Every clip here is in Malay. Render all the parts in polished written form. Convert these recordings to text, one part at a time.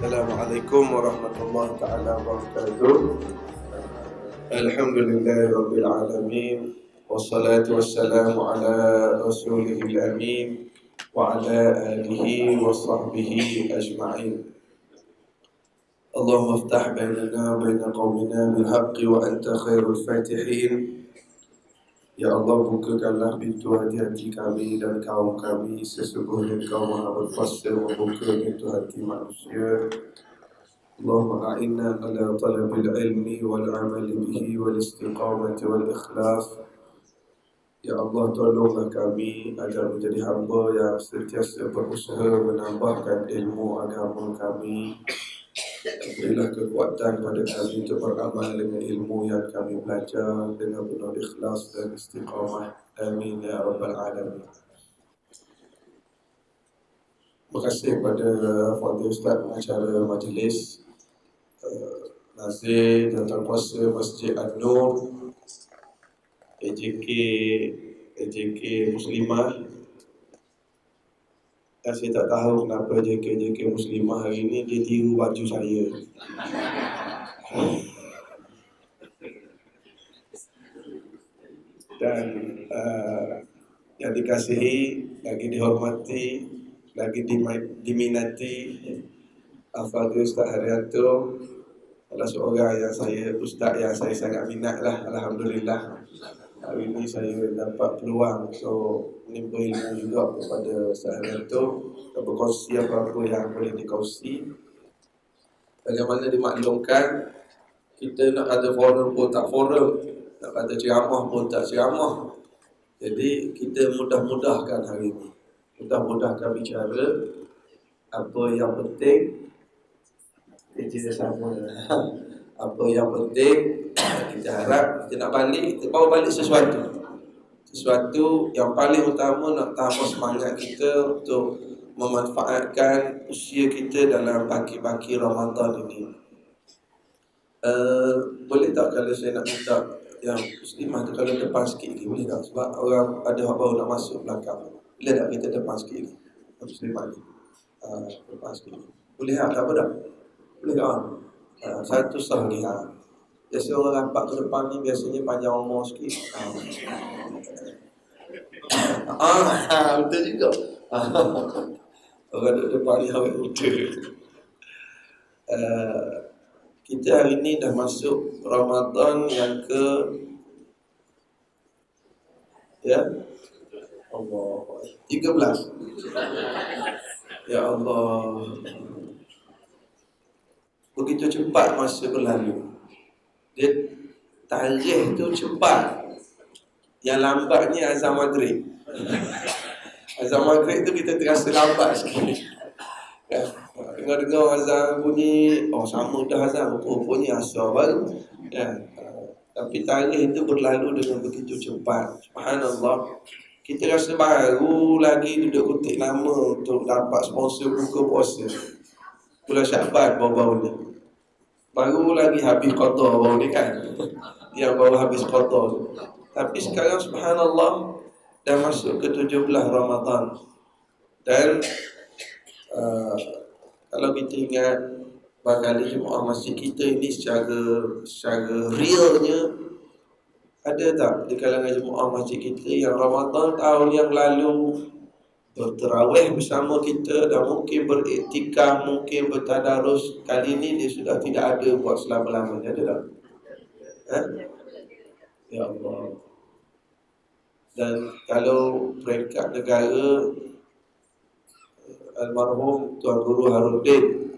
Assalamualaikum warahmatullahi taala wabarakatuh. Alhamdulillahirabbil alamin wassalatu wassalamu ala rasulihil amin wa ala alihi wa sahbihi ajma'in. Allahumma iftah bainana wa baina qaumina bil haqqi wa anta khairul fatihin. Ya Allah, bukakanlah pintu hati-hati kami dan kaum kami. Sesungguhnya Engkau Maha berkuasa membuka pintu hati manusia. Allahumma a'inna ala talabil ilmi wal amali bihi wal istiqamati wal ikhlas. Ya Allah, tolonglah kami agar menjadi hamba yang sentiasa berusaha menambahkan ilmu agama kami. Berilah kekuatan pada kami untuk beramal dengan ilmu yang kami belajar dengan penuh ikhlas dan istiqamah. Amin ya rabbal alamin. Terima kasih kepada Fadil Ustaz pengacara majlis, Nazir dan Tuan Kuasa Masjid An-Nur, AJK Muslimah. Saya tak tahu kenapa JK Muslimah hari ini dia tiru baju saya. Dan yang dikasihi, lagi dihormati, lagi diminati, Al-Fadhil Ustaz Haryanto adalah seorang ustaz yang saya sangat minat lah. Alhamdulillah, hari ini saya dapat peluang untuk menimba ilmu juga kepada Ustaz Haryanto dan berkongsi apa-apa yang boleh dikongsi. Bagaimana dimaklumkan, kita nak ada forum pun tak forum, nak ada ceramah pun tak ceramah. Jadi kita mudah-mudahkan hari ini, mudah-mudahkan bicara apa yang penting kerja sama. Apa yang penting kita harap kita nak balik, kita bawa balik sesuatu yang paling utama, nak tambah semangat kita untuk memanfaatkan usia kita dalam baki-baki Ramadan ini. Boleh tak kalau saya nak minta yang muslimah tu kalau depan sikit lagi, boleh tak? Sebab orang ada yang baru nak masuk belakang. Boleh tak kita depan sikit lagi? Muslimah ni depan sikit lagi. Boleh tak? Tak apa tak? Boleh tak? Satu sah lagi. Biasa orang rapat ke depan ni biasanya panjang umur sikit. Betul juga. Orang duduk depan ni awet muda. Kita hari ni dah masuk Ramadan yang ke Allah 13. Ya Allah, begitu cepat masa berlalu. Dia tarikh tu cepat. Yang lambatnya azan maghrib. Azan maghrib tu kita terasa lambat sikit. Dengar-dengar azan bunyi, sama dah azan, rupanya asar baru. Tapi tarikh itu berlalu dengan begitu cepat. Subhanallah. Kita rasa baru lagi duduk kutik lama untuk dapat sponsor buka puasa. Bulan Syaban baru-baru ni. Baru lagi habis qada baru ni kan. Yang baru habis qada tu. Tapi sekarang subhanallah dah masuk ke 17 Ramadan. Dan kalau kita ingat barangkali jemaah masjid kita ini secara realnya, ada tak di kalangan jemaah masjid kita yang Ramadan tahun yang lalu berterawih bersama kita dan mungkin beriktikaf, mungkin bertadarus, kali ini dia sudah tidak ada buat selama-lamanya, ada tak? Ya Allah. Dan kalau peringkat negara, almarhum Tuan Guru Haruddin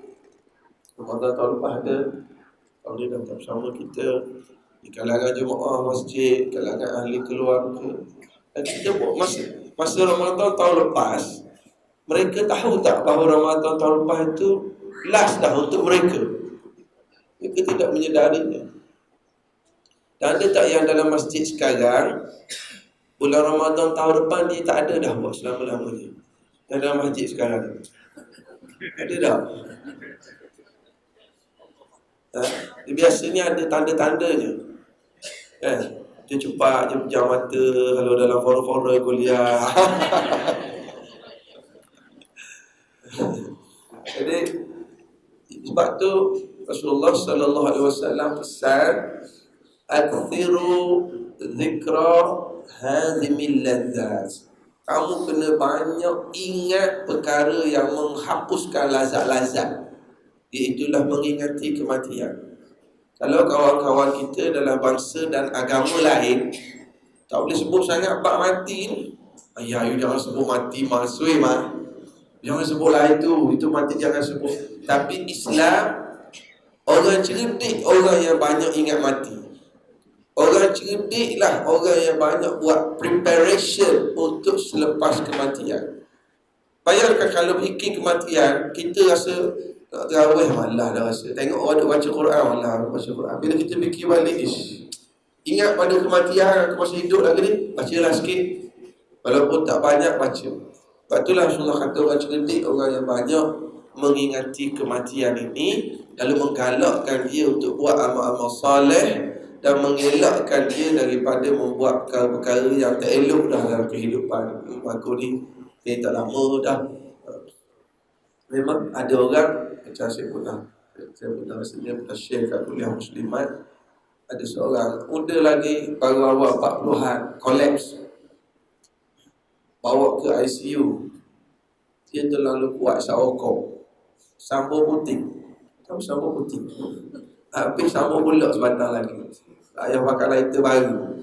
Ramadan tahun lepas ada, tahun ni dah bersama kita di kalangan jemaah masjid, kalangan ahli keluarga. Dan kita buat masa Ramadan tahun lepas, mereka tahu tak bahawa Ramadan tahun lepas itu last dah untuk mereka. Mereka tidak menyedarinya. Dan ada tak yang dalam masjid sekarang, bulan Ramadan tahun depan dia tak ada dah buat selama-lamanya. Yang dalam masjid sekarang ada tak? Biasanya ada tanda-tandanya. Dia cepat je pejam mata kalau dalam forum-forum kuliah. Jadi Sebab tu Rasulullah sallallahu alaihi wasallam pesan, akthiru zikra hadhimil ladzat. Kamu kena banyak ingat perkara yang menghapuskan lazat-lazat, iaitulah mengingati kematian. Kalau kawan-kawan kita dalam bangsa dan agama lain tak boleh sebut sangat bab mati ni. Ayah, you jangan sebut mati masui mah. Jangan sebutlah itu mati jangan sebut. Tapi Islam, orang cerdik, orang yang banyak ingat mati. Orang cerdiklah orang yang banyak buat preparation untuk selepas kematian. Bayangkan kalau fikir kematian, kita rasa nak terawih malah dah rasa. Tengok orang duk baca Quran malah baca Quran. Bila kita fikir balik, ingat pada kematian, aku masih hidup lagi ni, bacalah sikit. Walaupun tak banyak, baca. Sebab itulah Rasulullah kata orang cerdik, orang yang banyak mengingati kematian ini, lalu menggalakkan dia untuk buat amal-amal soleh dan mengelakkan dia daripada membuat perkara-perkara yang tak elok dah dalam kehidupan. Aku ni tak lama dah. Memang ada orang, macam saya pernah rasanya pernah share kat kuliah Muslimat, ada seorang muda lagi, baru awal 40-an, collapse, bawa ke ICU. Dia terlalu kuat saokong, sambung puting. Tahu sambung puting? Habis sambung pula sebatang lagi. Ayah pakai lighter baru.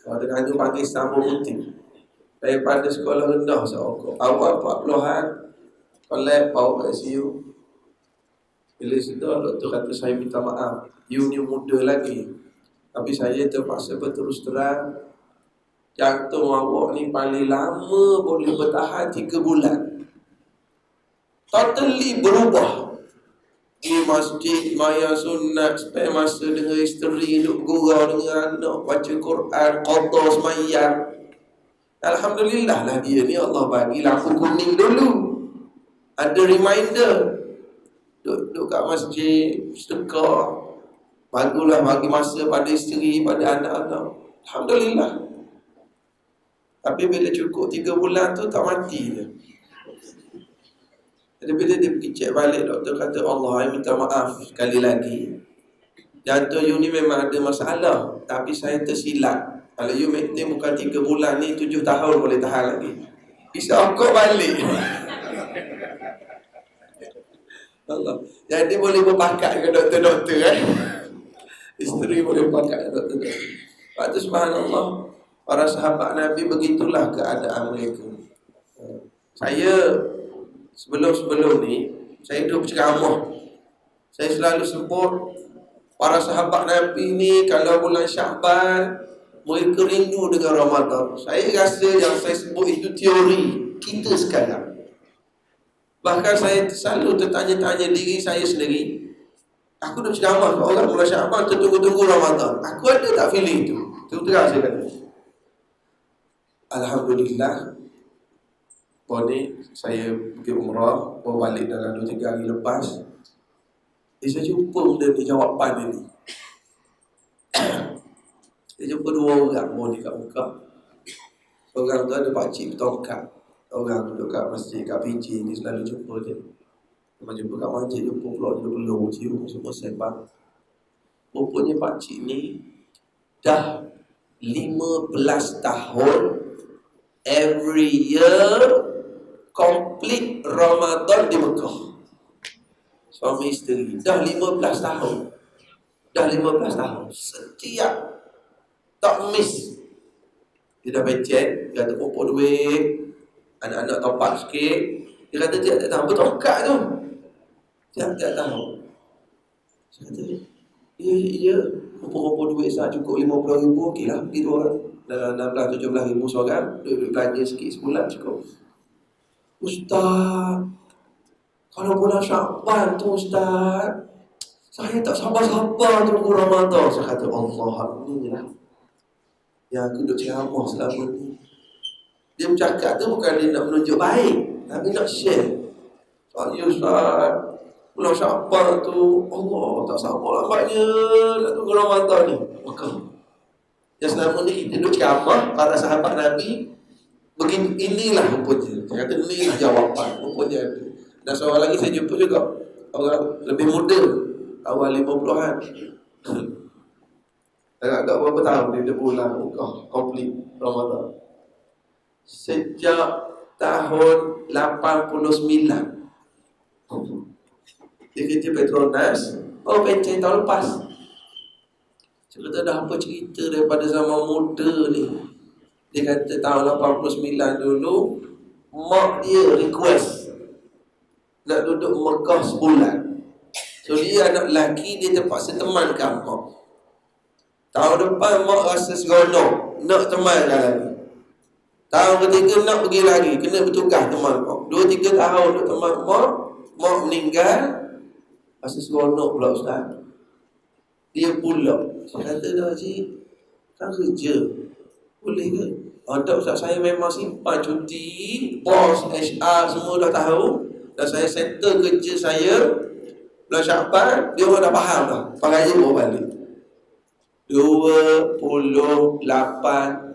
Kalau tengah tu panggil sambung puting. Daripada sekolah rendah saokong, awal 40-an, collapse, bawa ke ICU. Bila sudah, doktor kata saya minta maaf, you ni muda lagi, tapi saya terpaksa berterus terang, jantung awak ni paling lama boleh bertahan 3 bulan. Totally berubah. Di masjid, maya sunat, spend masa dengan isteri, duduk gurau dengan anak, baca Quran, qada semayang. Alhamdulillah lah dia ni Allah bagi lampu kuning dulu. Ada reminder. Duduk kat masjid, sedekah. Bagulah bagi masa pada isteri, pada anak-anak. Alhamdulillah. Tapi bila cukup 3 bulan tu tak mati dia. Jadi bila dia pergi cek balik, doktor kata, Allah, saya minta maaf sekali lagi. Jantung you ni memang ada masalah, tapi saya tersilap. Kalau you maintain bukan 3 bulan ni, 7 tahun boleh tahan lagi. Bisa angkut balik. Allah. Jadi boleh berpakat dengan doktor-doktor kan. Isteri boleh berpakat dengan doktor-doktor. Lepas tu subhanallah, para sahabat Nabi begitulah keadaan mereka. Saya sebelum ni, saya duduk berceramah. Saya selalu sebut para sahabat Nabi ni kalau bulan Sya'ban, mereka rindu dengan Ramadan. Saya rasa yang saya sebut itu teori kita sekarang. Bahkan saya selalu tertanya-tanya diri saya sendiri. Aku dah ceramah kat orang bulan Sya'ban tertunggu-tunggu Ramadan. Aku ada tak feeling tu? Terus-terang saya kata. Alhamdulillah. Ni saya pergi umrah, baru balik dalam 2-3 hari lepas. Saya jumpa benda ni, jawapan dia ni. Saya jumpa 2 orang bawa ni kat muka. Orang tu ada pakcik bertongkat. Orang duduk kat masjid, kat PJ ni selalu jumpa dia. Memang jumpa kat masjid, jumpa pula dia belum cium, semua sembang. Rupanya pakcik ni dah 15 tahun every year complete Ramadan di Mekah. Suami isteri dah 15 tahun. Dah 15 tahun setiap tak miss. Dia dah becek, dia kata kumpul duit, anak-anak top up sikit. Dia kata tiap-tiap tahun bertongkat tu. Tiap-tiap tahun. Saya kata, ya, kumpul-kumpul duit sah cukup 50,000, okey lah. Pergi 2 orang. Dalam 16-17 ribu seorang, duit belanja sikit sebulan cukup. Ustaz, kalau bulan Sya'ban tu Ustaz, saya tak sabar-sabar tunggu Ramadan. Saya kata, Allah, inilah yang aku duduk ceramah selama ni. Dia bercakap tu bukan dia nak menunjuk baik, tapi nak share. Ya Ustaz, bulan Sya'ban tu, Allah, tak sabar lambatnya nak tunggu Ramadan ni. Maka yang selama ni kita duduk ceramah, para sahabat Nabi, begini, inilah rupanya. Saya kata inilah jawapan, rupanya ada. Dan seorang lagi saya jumpa juga, orang lebih muda, awal 50-an. Agak berapa tahun dia pulang Mekah komplit Ramadan. Sejak tahun 89 dia kerja Petronas. Pencen tahun lepas. Saya kata dah apa cerita daripada zaman muda ni. Dia kata tahun 89 dulu mak dia request nak duduk Mekah sebulan. So dia anak lelaki, dia terpaksa temankan mak. Tahun depan mak rasa seronok nak temankan lagi. Tahun ketiga nak pergi lagi, kena bertukar teman mak. 2-3 tahun nak teman mak, mak meninggal, rasa seronok pula ustaz. Dia pula, saya kata dah cik, kan kerja, boleh ke? Tak ustaz, saya memang simpan cuti, bos, HR semua dah tahu, dan saya settle kerja saya bulan Syaban, dia orang dah faham dah, pakai je bawa balik. 28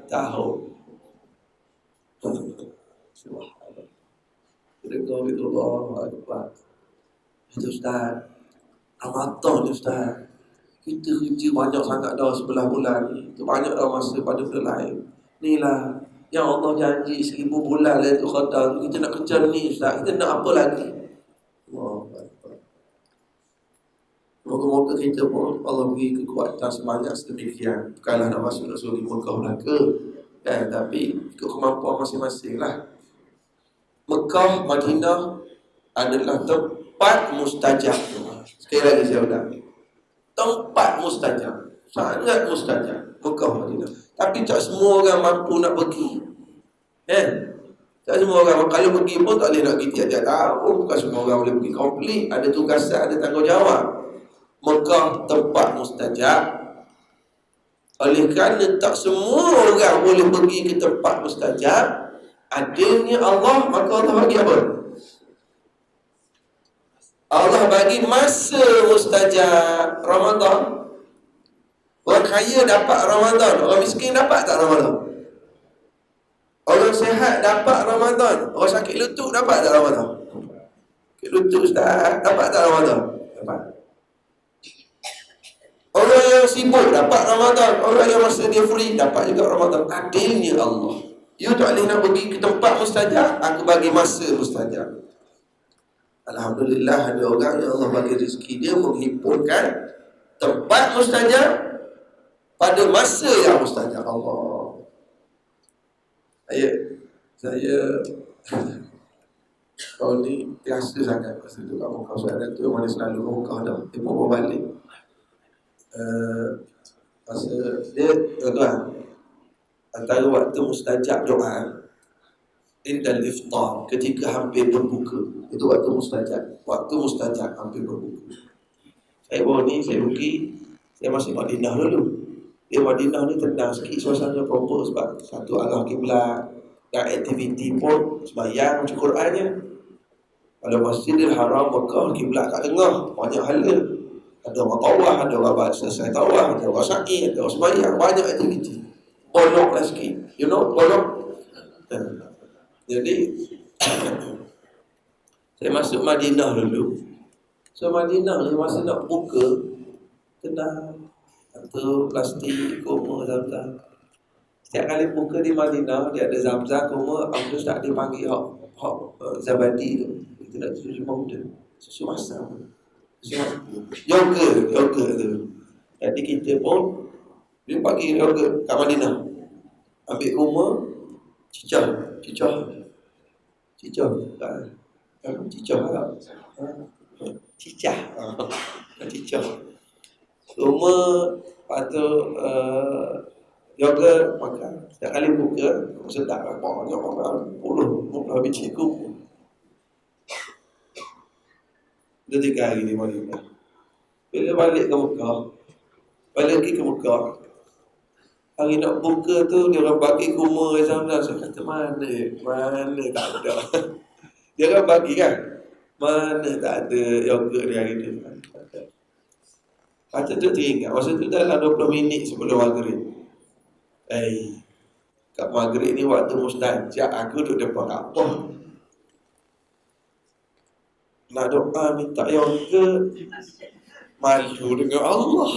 tahun. Subhanallah. Allahu Akbar. Itu ustaz, Ramadan ni ustaz, kita kerja banyak sangat dah 11 bulan ni. Itu banyak dah masa pada benda lain. Ni lah yang Allah janji 1000 bulan Lailatul Qadar. Kita nak kejar ni ustaz, kita nak apa lagi? Allahu Akbar. Moga-moga kita pun Allah beri kekuatan semangat sedemikian. Bukanlah nak masuk surga Mekah belaka, kan? Tapi ikut kemampuan masing-masing lah. Mekah, Madinah adalah tempat mustajab. Sekali lagi saya ulang, tempat mustajab, sangat mustajab Mekah, Madinah. Tapi tak semua orang mampu nak pergi, kan? Tak semua orang, kalau pergi pun tak boleh nak pergi tiap-tiap tahun. Bukan semua orang boleh pergi komplit, ada tugasan, ada tanggungjawab. Mekah tempat mustajab. Oleh kerana tak semua orang boleh pergi ke tempat mustajab, adilnya Allah, maka Allah bagi apa? Allah bagi masa mustajab, Ramadan. Orang kaya dapat Ramadan, orang miskin dapat tak Ramadan? Orang sehat dapat Ramadan, orang sakit lutut dapat tak Ramadan? Sakit lutut ustaz, dapat tak Ramadan? Dapat. Orang yang sibuk dapat Ramadan, orang yang masa dia free dapat juga Ramadan. Adilnya Allah. You tak boleh nak pergi ke tempat mustajab, aku bagi masa mustajab. Alhamdulillah, ada orang yang Allah bagi rezeki dia menghimpunkan tempat mustajab pada masa yang mustajab. Allah. Saya tahun ni biasa sangat masa tu kat Mekah. Saya tu mana selalu ke Mekah dah. Dia pun bawa balik. Masa dia, tuan-tuan, antara waktu mustajab doa indal iftar, ketika hampir berbuka, itu waktu mustajab. Waktu mustajab hampir berbuka. Saya bawa ni, saya pergi, saya masih Madinah dulu. Dia Madinah ni tenang sikit suasana proper, sebab satu arah kiblat dan aktiviti pun sembahyang baca Quran je. Kalau Masjidil Haram Mekah, kiblat kat tengah, banyak hala. Ada orang tawaf, ada orang selesai tawaf, ada orang sa'i, ada orang sembahyang, banyak aktiviti. Bolok lah sikit, you know, bolok. Jadi saya masuk Madinah dulu. So Madinah ni masa nak buka, tenang, atau plastik, kurma, zam-zam. Setiap kali buka di Madinah, dia ada zam-zam, kurma, Abdul tak dia panggil hak zabadi tu. Kita nak susu muda, susu masam, yogurt tu. Jadi kita pun dia panggil yogurt kat Madinah. Ambil kurma, cicah. Cicah lah. Cicah. Semua patut yogurt makan. Setiap kali buka, sedap lah. Banyak makan. Puluh biji kurma. Dia 3 hari di Madinah. Bila balik ke Mekah, hari nak buka tu, dia orang bagi kurma zam-zam. Saya kata mana tak ada. Dia orang bagi kan, mana tak ada yogurt di hari ni. Kata tu teringat, masa tu dalam 20 minit sebelum maghrib. Kat maghrib ni waktu mustajab, aku duduk depan apa? nak doa minta yoga, malu dengan Allah.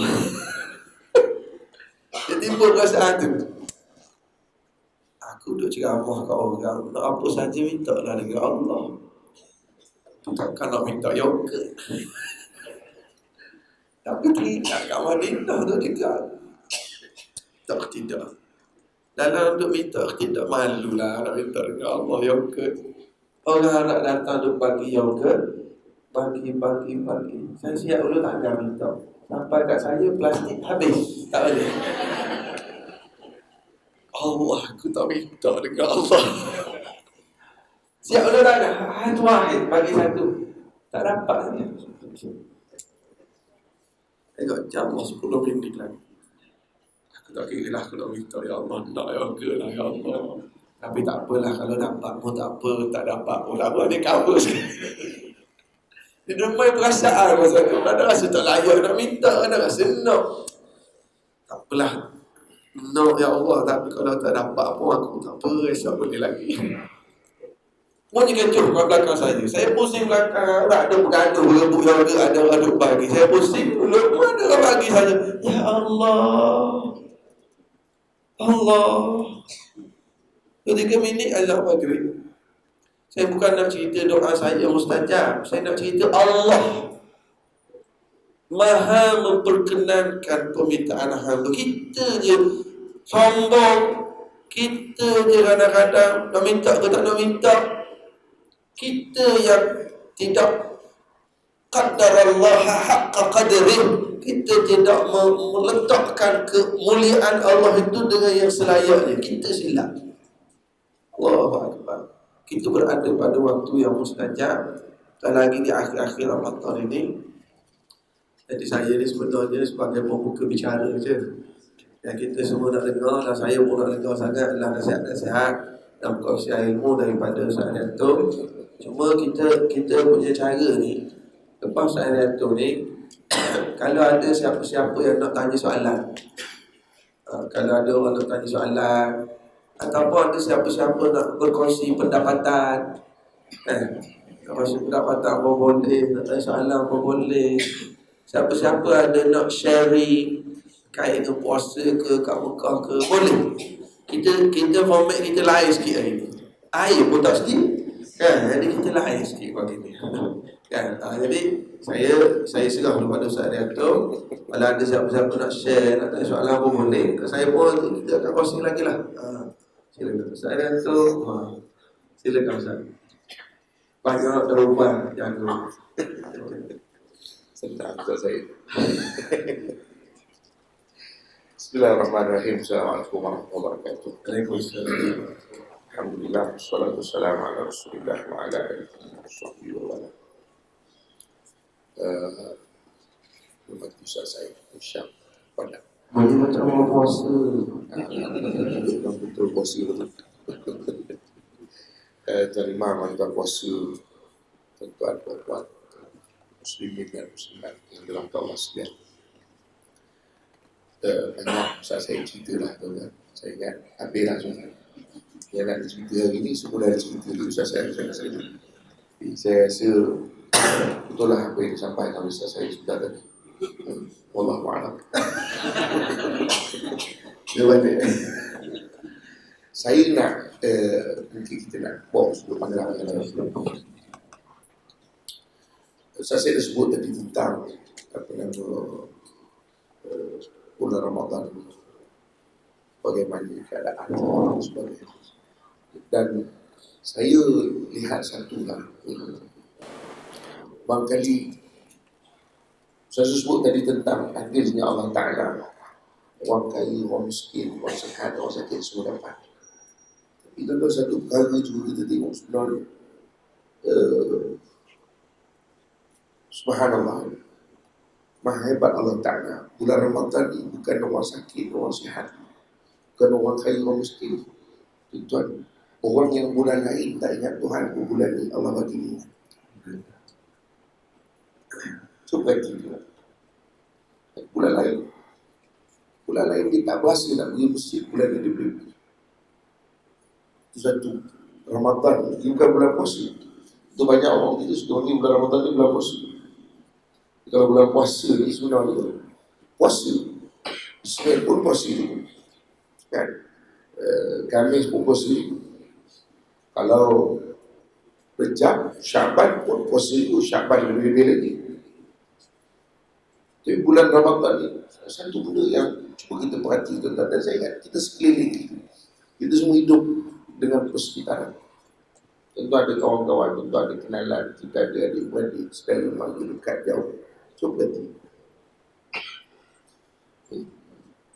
Dia timbul perasaan tu. Aku duk ceramah kat orang, nak apa saja minta lah dengan Allah. Takkan nak minta yoga. Tapi teringat kat Madinah tu juga. Tak tidak. Dalam untuk minta tidak malu lah nak minta dengan Allah yoga. Orang nak datang duk bagi yoga, bagi. Saya siap dulu tak akan minta. Sampai kat saya plastik habis. Tak boleh. Allah, aku tak minta dengan Allah. Siap dulu tak ada. Hati wahid bagi satu. Tak dapat saja. Tengok jam 10 minit lagi. Aku tak kira lah aku nak minta ya Allah. Nak yoga lah ya Allah. Tapi tak apalah, kalau dapat pun tak apa, tak dapat pun tak apa, dia cover sekali. Dia demai perasaan masa tu. Ada rasa tak layak nak minta, ada rasa nak. Tak apalah, nak ya Allah, tapi kalau tak dapat pun aku tak apa, esok boleh lagi. Bunyi kecoh kat belakang saya. Saya pusing belakang, tak ada bergaduh, berebut yoga, ada aduk bagi. Saya pusing dulu, mana orang bagi saya? Ya Allah. Allah. 3 minit azan maghrib. Saya bukan nak cerita doa saya mustajab. Saya nak cerita Allah Maha memperkenankan permintaan hamba. Kita je sombong. Kita je kadang-kadang nak minta ke tak nak minta. Kita yang tidak qaddarallaha haqqa qadrih. Kita tidak meletakkan kemuliaan Allah itu dengan yang selayaknya. Kita silap. Allahu Akbar. Kita berada pada waktu yang mustajab. Dan lagi di akhir-akhir Ramadan ini. Jadi saya ni sebenarnya sebagai pembuka bicara je. Yang kita semua nak dengar, dan saya pun nak dengar sangat adalah nasihat-nasihat dan perkongsian ilmu daripada Ustaz Arianto. Cuma kita punya cara ni, lepas Ustaz Arianto ni, kalau ada siapa-siapa yang nak tanya soalan, kalau ada orang nak tanya soalan, ataupun ada siapa-siapa nak berkongsi pendapatan, berkongsi pendapatan apa boleh, nak tanya soalan apa boleh. Siapa-siapa ada nak sharing kait dengan puasa ke, kat Mekah ke, boleh. Kita format kita lain sikit hari ni. Air pun tak sedih. Kan, jadi kita lain sikit pagi ni. Kan, jadi saya serah kepada Ustaz Arianto. Kalau ada siapa-siapa nak share, nak tanya soalan pun boleh. Saya pun kita akan kongsi lagi lah. Silakan Ustaz Arianto. Silakan Ustaz. Banyak jawapan yang senang Ustaz Said. Bismillahirrahmanirrahim. Assalamualaikum warahmatullahi wabarakatuh. Waalaikumsalam. Alhamdulillah, wassalatu wassalamu ala Rasulillah wa ala alihi wa sahbihi wa wala. Terima kasih Ustaz Said. Syam pada. Boleh macam orang puasa. Betul puasa betul. Terima mantan puasa tuan-tuan puan-puan muslimin dan muslimat yang dalam Allah sekalian. Banyak Ustaz saya cerita lah tuan-tuan. Saya ingat habis lah tuan-tuan. Yang nak cerita hari ni semua dah cerita dulu Ustaz saya. Jadi saya rasa betul lah apa yang disampaikan oleh Ustaz saya sudah tadi. Wallahu'alam. Jawapan saya nak mungkin kita nak bawa sebuah pandangan Ustaz saya dah sebut tadi tentang apa nama bulan Ramadan ini, bagaimana keadaan dan sebagainya. Dan saya lihat satu hal, barangkali saya sebut tadi tentang adilnya Allah Ta'ala. Orang kaya, orang miskin, orang sehat, orang sakit semua dapat. Tapi tentu satu perkara juga kita tengok sebenarnya Subhanallah, maha hebat Allah Ta'ala. Bulan Ramadan ini bukan orang sakit, orang sihat, bukan orang kaya, orang miskin. Tuan, orang yang bulan lain tak ingat Tuhan, bulan ini Allah bagi dia. Cuba kita bulan lain dia tak berasa nak pergi masjid, bulan ini dia boleh pergi. Itu satu. Ramadan ini bukan bulan puasa, Itu banyak orang kita suka panggil bulan Ramadan ni bulan puasa. Kalau bulan puasa ni sebenarnya puasa Ismail pun puasa juga kan. Khamis pun puasa juga. Kalau Rejab, Syaban pun puasa juga. Syaban lebih-lebih lagi. Tapi bulan Ramadan ni satu benda yang cuba kita perhati tuan-tuan, dan saya ingat kita sekeliling kita semua hidup dengan persekitaran. Tentu ada kawan-kawan, tentu ada kenalan, kita ada adik-beradik, saudara mara dekat jauh. Cuba perhati.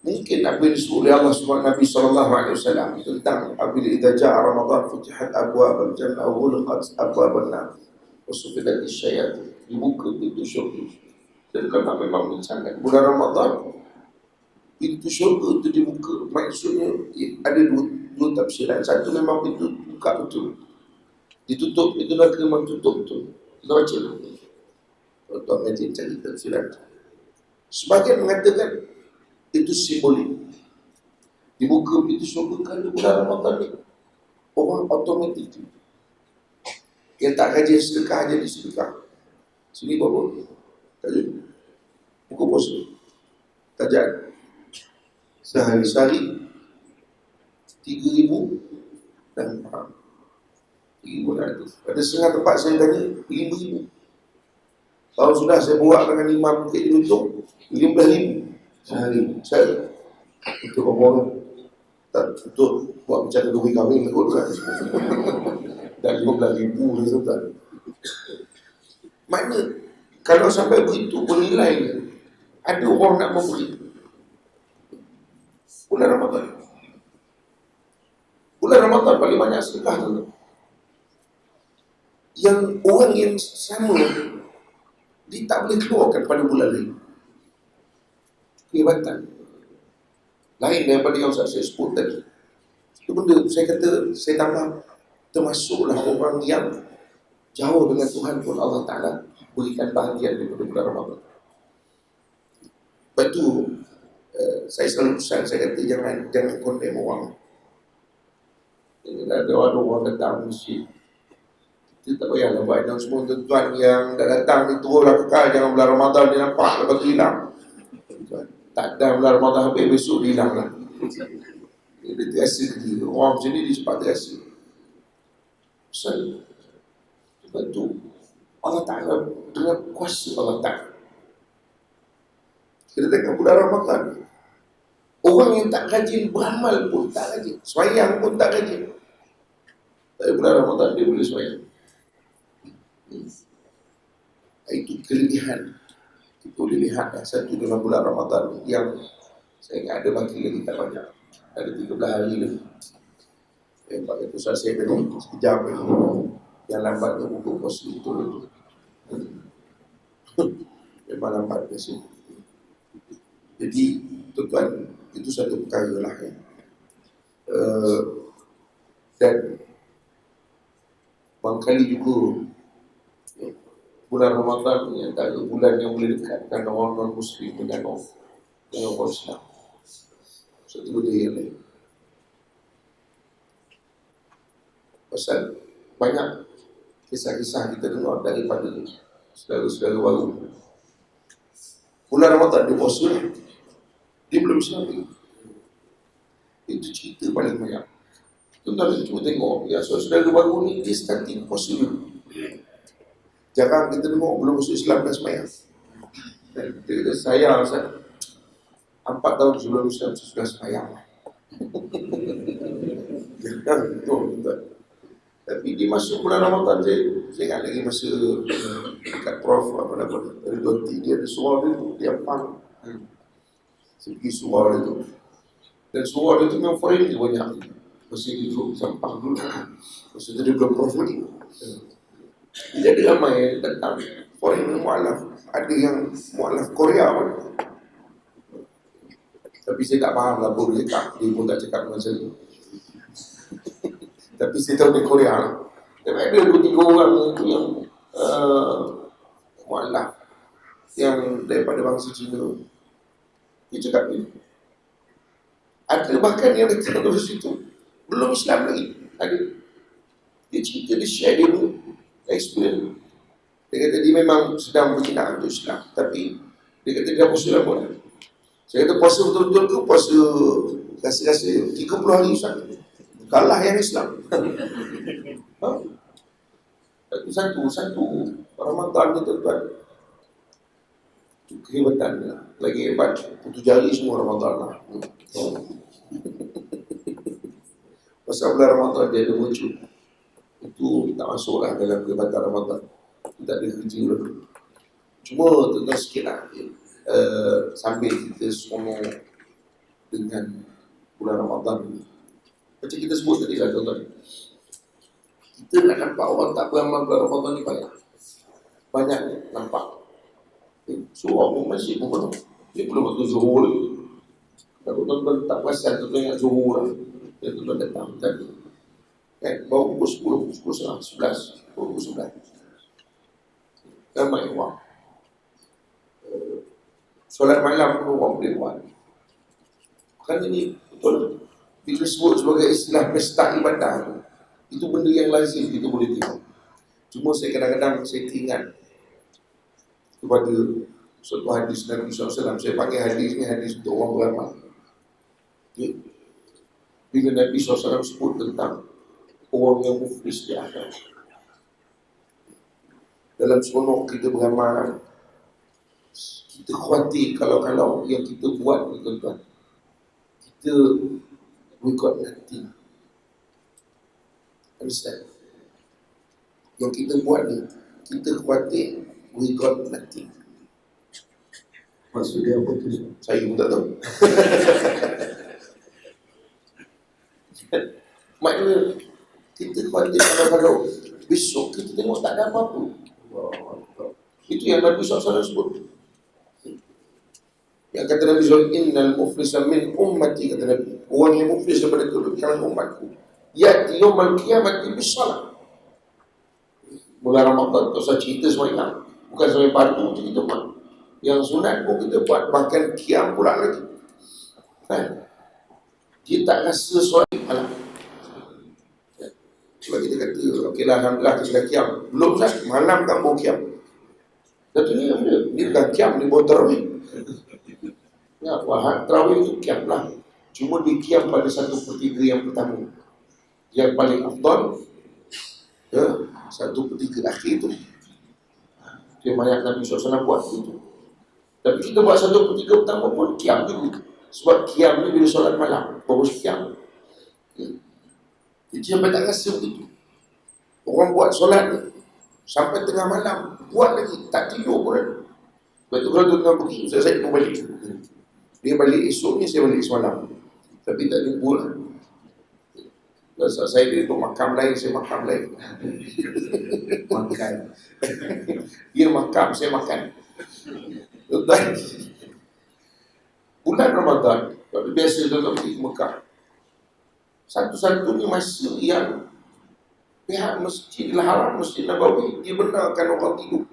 Mungkin apa yang disebut oleh Allah SWT, Nabi SAW tentang apabila idza jaa Ramadan futihat abwaabul jannah wa ghulqat abwaabun nar wa sufidat asyayatin, dibuka pintu syurga. Dan kalau memang mencangan bulan Ramadan, pintu syurga itu dibuka. Maksudnya ada dua tafsiran. Satu memang pintu buka betul, ditutup pintu neraka memang tutup betul. Kita baca dulu. Tuan ngaji cari tafsiran. Sebagian mengatakan itu simbolik. Dibuka pintu syurga kerana bulan Ramadan ni orang automatik yang tak kaji sedekah jadi sedekah. Sini berapa? Tajud buku puasa tajam sehari 3,000 dan 3,600. Ada setengah tempat saya tanya 5,000. Tahun sudah saya buat dengan imam ke Untung 15,000 sehari untuk orang tak untuk buat macam kedua kahwin kot kan. Dan 15,000 resultan. Mana kalau sampai begitu bernilai, ada orang nak memberi. Bulan Ramadan. Bulan Ramadan paling banyak sedekah tu. Yang orang yang sama dia tak boleh keluarkan pada bulan lain. Kehebatan lain daripada yang saya sebut tadi. Itu benda saya kata, saya tambah, termasuklah orang yang jauh dengan Tuhan pun Allah Ta'ala berikan bahagian daripada bulan Ramadan. Lepas tu saya selalu pesan, saya kata jangan condemn orang. Ada orang datang masjid, kita tak payahlah buat announcement, tuan-tuan yang dah datang ni turunlah kekal, jangan bulan Ramadan dia nampak lepas tu hilang. Tak ada bulan Ramadan habis, besok dia hilang lah. Dia terasa dia. Orang macam ni dia cepat terasa. Pasal sebab tu Allah Ta'ala dengan kuasa Allah Ta'ala. Kita tengok bulan Ramadan, orang yang tak rajin beramal pun tak rajin, sembahyang pun tak rajin. Tapi bulan Ramadan dia boleh sembahyang. Itu kelebihan. Kita boleh lihat satu dalam bulan Ramadan yang saya ingat ada baki lagi tak banyak. Ada 13 hari lagi. Pakai tu saya tadi sekejap lagi. Yang lambat tu buku puasa itu. Memang lambat biasa. Jadi tuan-tuan, itu satu perkara lah ya. Dan barangkali juga bulan Ramadan ni antara bulan yang boleh dekatkan orang non-Muslim dengan orang Islam. Satu benda yang lain. Pasal banyak kisah-kisah kita dengar daripada saudara-saudara baru. Bulan Ramadan dia puasa, dia belum Islam lagi. Itu cerita paling banyak. Tuan-tuan cuba tengok, ya saudara baru ni dia starting puasa dulu. Jarang kita tengok belum masuk Islam dan sembahyang. Dia kata saya 4 tahun sebelum Islam sudah sembahyang. Jarang betul. Tapi di masuk bulan Ramadan saya ingat lagi masa dekat Prof Ridwan T, dia ada surau dia tu, dia pang. Saya pergi surau dia tu. Dan surau dia tu memang foreign dia banyak. Masa dia duduk sampang dulu. Masa dia belum Prof ni. Jadi ramai tentang foreign mu'alaf. Ada yang mu'alaf Korea pun. Tapi saya tak faham lah apa dia cakap. Dia pun tak cakap dengan saya. Tapi saya tahu di Korea lah. Dan ada 2-3 orang itu yang mu'alaf yang daripada bangsa Cina. Dia cakap ni. Ada bahkan yang datang dari situ belum Islam lagi. Ada. Dia cerita, dia share dia dulu. experience. Dia kata dia memang sedang berjinak untuk Islam, tapi dia kata dia puasa lama. Saya kata puasa betul-betul ke puasa rasa-rasa 30 hari Ustaz? Kalah yang Islam. Ha? Satu Ramadan ni tuan-tuan, kehebatan dia. Lagi hebat, putus jari semua Ramadan lah. Pasal bulan Ramadan dia ada wujud. Itu tak masuk lah dalam kehebatan Ramadan. Tak ada kerja lah. Cuma tuan-tuan sikit lah. Sambil kita semua dengan bulan Ramadan ni. Macam kita sebut tadi lah tuan-tuan. Kita nak nampak orang tak beramal bulan Ramadan ni banyak nampak. So orang masjid pun penuh. Dia belum waktu zuhur lagi. Kalau tuan-tuan tak perasan, tuan-tuan ingat zuhur lah. Dia tuan-tuan datang tadi. Baru pukul 10, pukul 11, pukul 11. Ramai orang. Solat malam pun orang boleh buat. Kan ini betul. Bila sebut sebagai istilah pesta ibadah, itu benda yang lazim kita boleh tengok. Cuma saya kadang-kadang saya teringat kepada suatu hadis Nabi SAW. Saya panggil hadis ni hadis untuk orang beramal. Okay. Bila Nabi SAW sebut tentang orang yang muflis di akhirat, dalam seronok kita beramal, kita khawatir kalau yang kita buat ni tuan-tuan, kita we got nothing. Understand? Yang kita buat ni, kita khawatir we got nothing. Maksudnya apa tu? Saya pun tak tahu. Maknanya kita khawatir kalau besok kita tengok tak ada apa-apa. Itu yang Nabi SAW sebut. Yang kata Nabi SAW, innal muflisa min ummati, kata Nabi, orang yang muflis daripada kalangan umatku, ya'ti yawmal qiyamati bisalah. Bulan Ramadan tak usah cerita semuanya, bukan sampai padu je kita buat. Yang sunat pun kita buat, bahkan qiyam pula lagi. Kan? Dia tak rasa solat malam. Sebab kita kata, okeylah alhamdulillah kita sudah qiyam. Belum Ustaz, malam kan baru qiyam. Satu ni yang dia bukan qiyam, dia baru tarawih. Ya, tarawih itu qiyam lah. Cuma dia qiyam pada 1/3 yang pertama. Yang paling afdal, ya, 1/3 akhir itu. Dia banyak Nabi SAW buat itu. Tapi kita buat 1/3 pertama pun qiyam juga. Sebab qiyam ni bila solat malam, baru qiyam. Jadi sampai tak rasa begitu. Orang buat solat ni sampai tengah malam, buat lagi, tak tidur pun. Lepas tu kalau tuan-tuan pergi, saya pun balik. Dia balik esok ni, saya balik semalam. Tapi tak jumpa lah. Saya duduk makam lain, saya makam lain. Makan. Dia makam, saya makan. Tuan-tuan, bulan Ramadan, kalau biasa tuan-tuan pergi ke Mekah, satu-satunya masa yang pihak Masjidil Haram, Masjid Nabawi, dia benarkan orang tidur.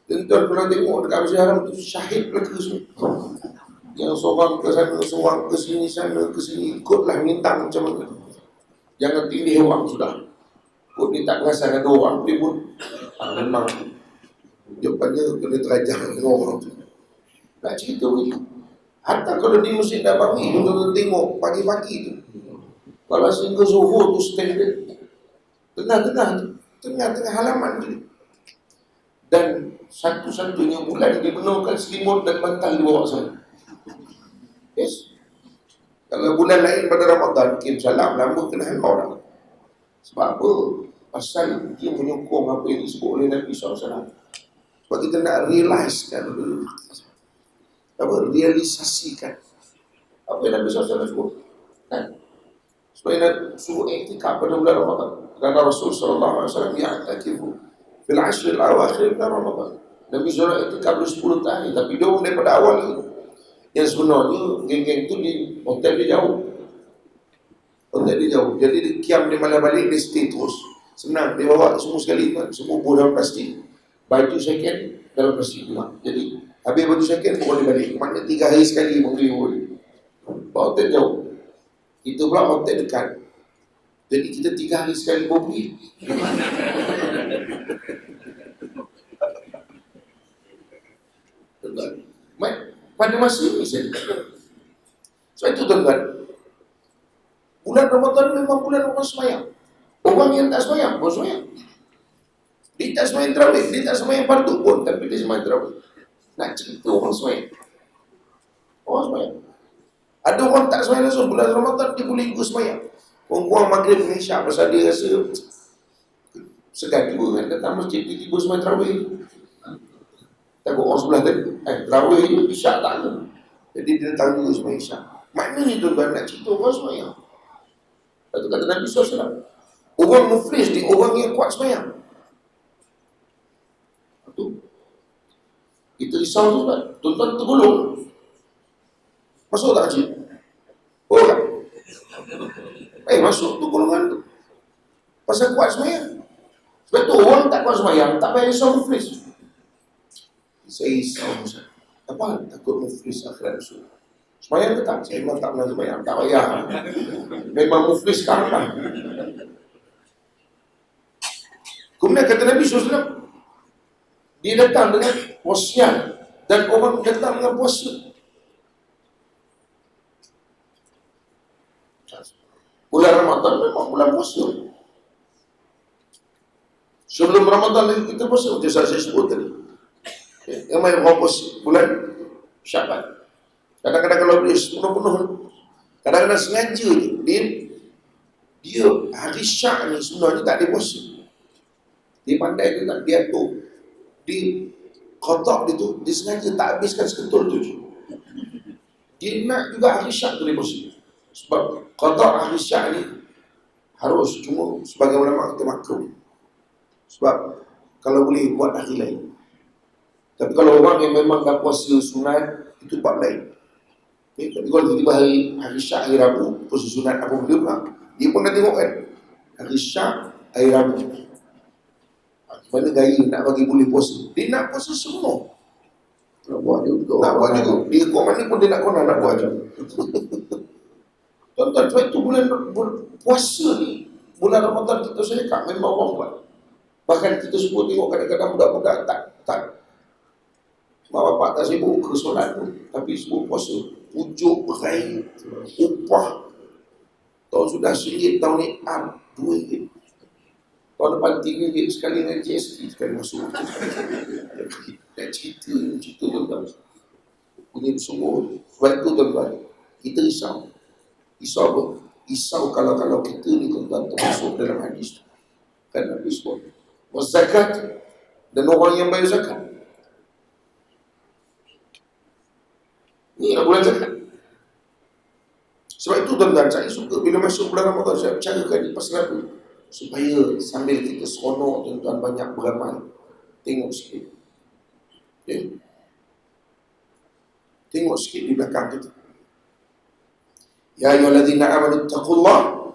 Dan tuan pernah tengok dekat Masjid Haram tu syahid belaka semua. Yang seorang ke sana, seorang ke sini, sana ke sini, ikutlah bintang macam mana. Jangan pilih orang sudah. Kod ni tak perasan ada orang, dia pun memang jawapannya kena terajang dengan orang tu. Nak cerita begitu. Hatta kalau di Masjid Nabawi, tuan-tuan tengok pagi-pagi tu, kalau sehingga zuhur tu standard, tengah-tengah halaman tu. Dan satu-satunya bulan dia benarkan selimut dan bantal dibawa sana. Yes. Kalau bulan lain pada Ramadan, kirim salam, lama kena halau dah. Sebab apa? Pasal dia menyokong apa yang disebut oleh Nabi SAW. Sebab kita nak realisekan, realisasikan apa yang Nabi SAW sebut. Kan? Supaya nak suruh iktikaf pada bulan Ramadan. Kerana Rasul SAW ya'takifu fil ashril awakhir min Ramadan. Nabi SAW iktikaf 10 tahun, tapi dia orang daripada awal lagi. Yang sebenarnya geng-geng tu di hotel dia jauh. Hotel dia jauh. Jadi dia kiam, dia malam balik, dia stay terus. Senang, dia bawa semua sekali, semua buah dalam plastik. Baju second dalam plastik juga. Jadi habis baju second pun boleh balik. Maknanya 3 hari sekali mengirim boleh. Bawa hotel jauh. Kita pula hotel dekat. Jadi kita 3 hari sekali boleh pergi. tuan-tuan. Pada masa ini saya dikatakan. Sebab itu tuan-tuan, bulan Ramadan memang bulan orang semayang. Orang yang tak semayang pun semayang. Dia tak semayang terawih, dia tak semayang fardu pun, tapi dia semayang terawih. Nak cerita orang semayang. Orang semayang. Ada orang tak semayang langsung, bulan Ramadan dia boleh ikut semayang. Orang-orang maghrib dengan isyak pasal dia rasa segan juga kan datang masjid tiba-tiba semayang terawih. Takut orang sebelah tadi, terawih je, isyak tak ada. Jadi dia datang juga semayang isyak. Maknanya tuan-tuan nak cerita orang semayang. Lepas tu kata Nabi SAW, orang muflis ni orang yang kuat semayang. Tu kita risau tu kan, tuan-tuan tergolong. Masuk tak cik? Oh kan? Masuk tu golongan tu. Pasal kuat semayang. Sebab tu orang tak kuat semayang, tak payah risau muflis. Saya risau Ustaz. Apa? Takut muflis akhirat Rasul. Semayang ke tak? Saya memang tak pernah semayang. Tak payah. Memang muflis sekarang. Kemudian kata Nabi SAW, dia datang dengan wasiat dan orang datang dengan puasa. Bulan Ramadan memang bulan puasa. Sebelum Ramadan lagi kita puasa, macam saya sebut tadi. Yang main orang puasa bulan Syaban. Kadang-kadang kalau dia penuh-penuh, kadang-kadang sengaja dia hari Syak ni sebenarnya tak ada puasa. Dia pandai tu tak, dia atur. Dia kotak dia tu, dia sengaja tak habiskan seketul tu je. Dia nak juga hari Syak tu dia puasa. Sebab kotak hari Syak ni harus, cuma sebagai ulama kita makruh. Sebab kalau boleh buat hari lain. Tapi kalau orang yang memang dah puasa sunat, itu bab lain. Tapi kalau tiba-tiba hari Syak, hari Rabu, puasa sunat apa benda pula, dia pun dah tengok kan, hari Syak, hari Rabu. Mana gaya nak bagi boleh puasa? Dia nak puasa semua. Nak buat juga. Nak buat juga. Dia kau mana pun dia nak buat je. Tuan-tuan, sebab itu bulan puasa ni, bulan Ramadan kita sedekah memang orang buat. Bahkan kita semua tengok kadang-kadang budak-budak tak mak bapak tak sibuk ke solat pun, tapi semua puasa. Ujuk, berair, upah. Tahun sudah RM1, tahun ni RM2. Tahun depan RM3 sekali dengan GST, sekali masuk. Dan cerita tuan-tuan. Punya semua. Sebab itu tuan-tuan, kita risau. Risau apa? Risau kalau kita ni tuan-tuan termasuk dalam hadis tu. Kan Nabi sebut. Zakat dan orang yang bayar zakat. Ini bulan zakat. Sebab itu tuan-tuan, saya suka bila masuk bulan Ramadan saya bercarakan di pasal apa? Supaya sambil kita seronok tuan-tuan banyak beramal. Tengok sikit. Okay. Tengok sikit di belakang kita. Ya ayyuhallazina amanu taqullah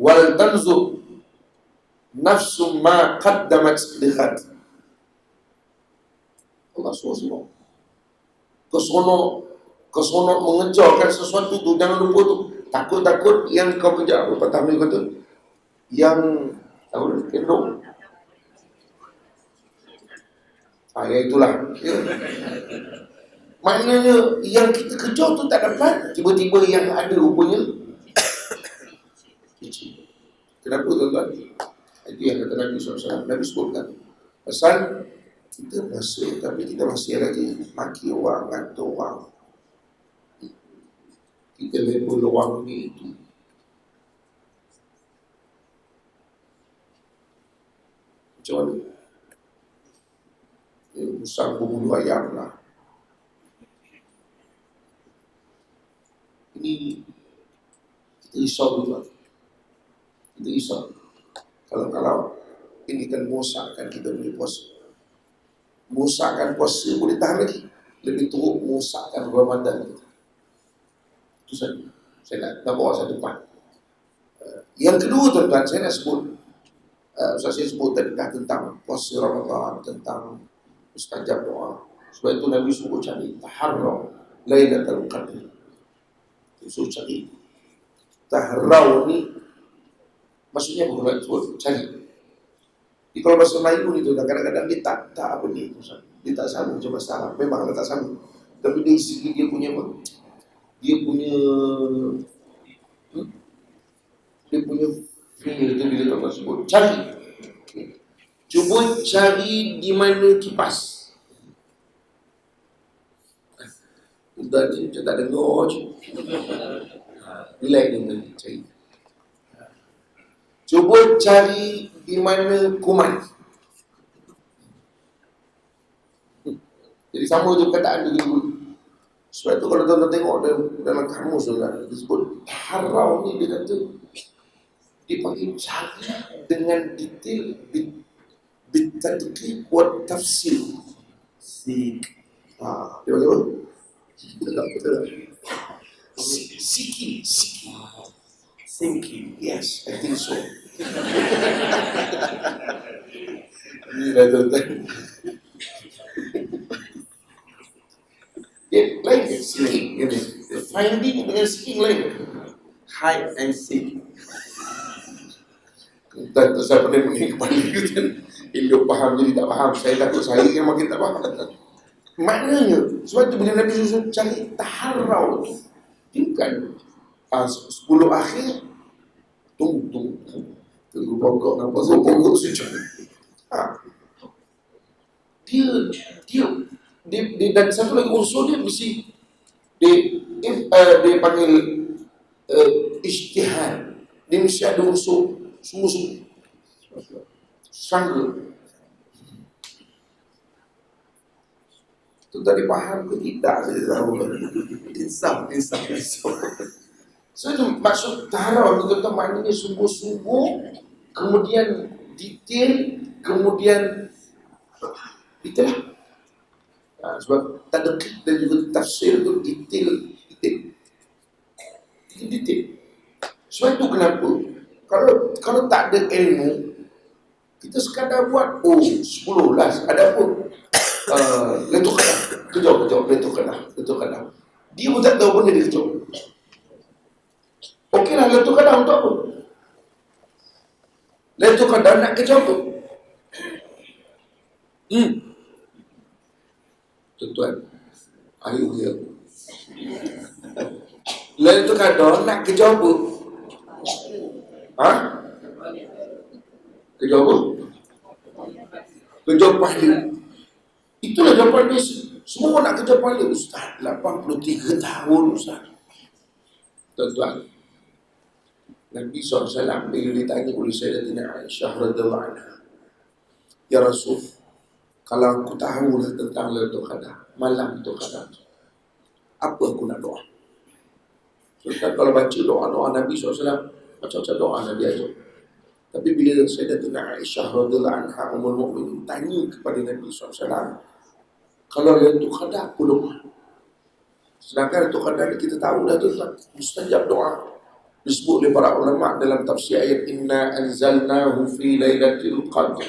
wal tanzur nafsum ma qaddamat lighad. Allah SWT keseronok mengejarkan sesuatu tu, jangan lupa tu. Takut-takut yang kau kejar apa patah ni kata yang apa kendung. Ya itulah. Ya. Maknanya yang kita kejar tu tak dapat, tiba-tiba yang ada rupanya kecil. Kenapa tuan-tuan? Itu yang kata Nabi SAW. Nabi sebutkan pasal kita rasa, tapi kita masih lagi maki orang, kata orang. Kita label orang ni itu. Macam mana? Musang berbulu ayam lah. Ini kita risau tuan. Kita risau. Kalau ini kan mosakkan kita boleh puasa. Mosakkan puasa boleh tahan lagi. Lebih teruk mosakkan Ramadan kita. Itu saja. Saya nak bawa satu part. Yang kedua tuan-tuan, saya nak sebut saya sebut tadi dah tentang puasa Ramadan, tentang mustajab doa. Sebab itu Nabi suruh cari taharraw Lailatul Qadr. Suruh cari. Taharraw ni maksudnya bukan sebut cari. Jadi kalau bahasa Melayu ni tu kadang-kadang dia tak apa ni. Dia tak sama macam masalah. Memanglah tak sama. Tapi dari segi dia punya apa? Dia punya feel tu bila tuan sebut cari. Cuba cari di mana kipas. Tuan ni macam tak dengar je. Relax dia boleh cari. Cuba cari di mana kuman. Jadi sama je perkataan dia dulu. Sebab tu kalau tuan-tuan tengok dalam kamus tu kan, disebut harau ni dia kata dia panggil cari dengan detail bitadqiq wa tafsir. Dia panggil apa? Betul tak? Seeking. Yes, I think so. Ini dah tuan-tuan. Dia lain ke? Seeking. Finding dengan seeking lain. Hide and seek. Tak saya pernah mengenai kepala kita. Elok faham jadi tak faham. Saya takut saya yang makin tak faham. Maknanya, sebab tu bila Nabi Yusuf cari taharau tu, dia bukan 10 akhir. Tunggu pokok. Nampak pokok sujud. Dia dan satu lagi unsur dia mesti dia panggil ijtihad. Dia mesti ada unsur sungguh-sungguh sanggup. Itu tadi faham ke tidak saya tahu. Insaf. So itu maksud taharau itu tentang maknanya sungguh-sungguh, kemudian detail, kemudian itulah. Sebab tadqiq dan juga tafsir itu detail. Sebab itu kenapa kalau tak ada ilmu, kita sekadar buat 10 lah, ada pun letup kadah. Dia pun tak tahu benda dia kejar. Okeylah, letup kadah untuk apa? Letup kadah nak kejar apa? Tuan-tuan, ayo dia. Letup kadah nak kejar apa? Kejar apa? Kejar pahala. Itulah jawapan dia. Semua nak kejar pahala. Ustaz, 83 tahun Ustaz. Tuan-tuan, Nabi SAW bila ditanya oleh Sayyidatina Aisyah radhiyallahu anha, ya Rasul, kalau aku tahu tentang Lailatul Qadar, malam Lailatul Qadar, apa aku nak doa? Tuan-tuan, kalau baca doa-doa Nabi SAW, macam-macam doa Nabi ajar. Tapi bila Sayyidatina Aisyah radhiyallahu anha ummul mukminin tanya kepada Nabi SAW, kalau Lailatul Qadar apa doa? Sedangkan Lailatul Qadar kita tahu dah tu mustajab doa. Disebut oleh para ulama dalam tafsir ayat inna anzalnahu fi lailatul qadr.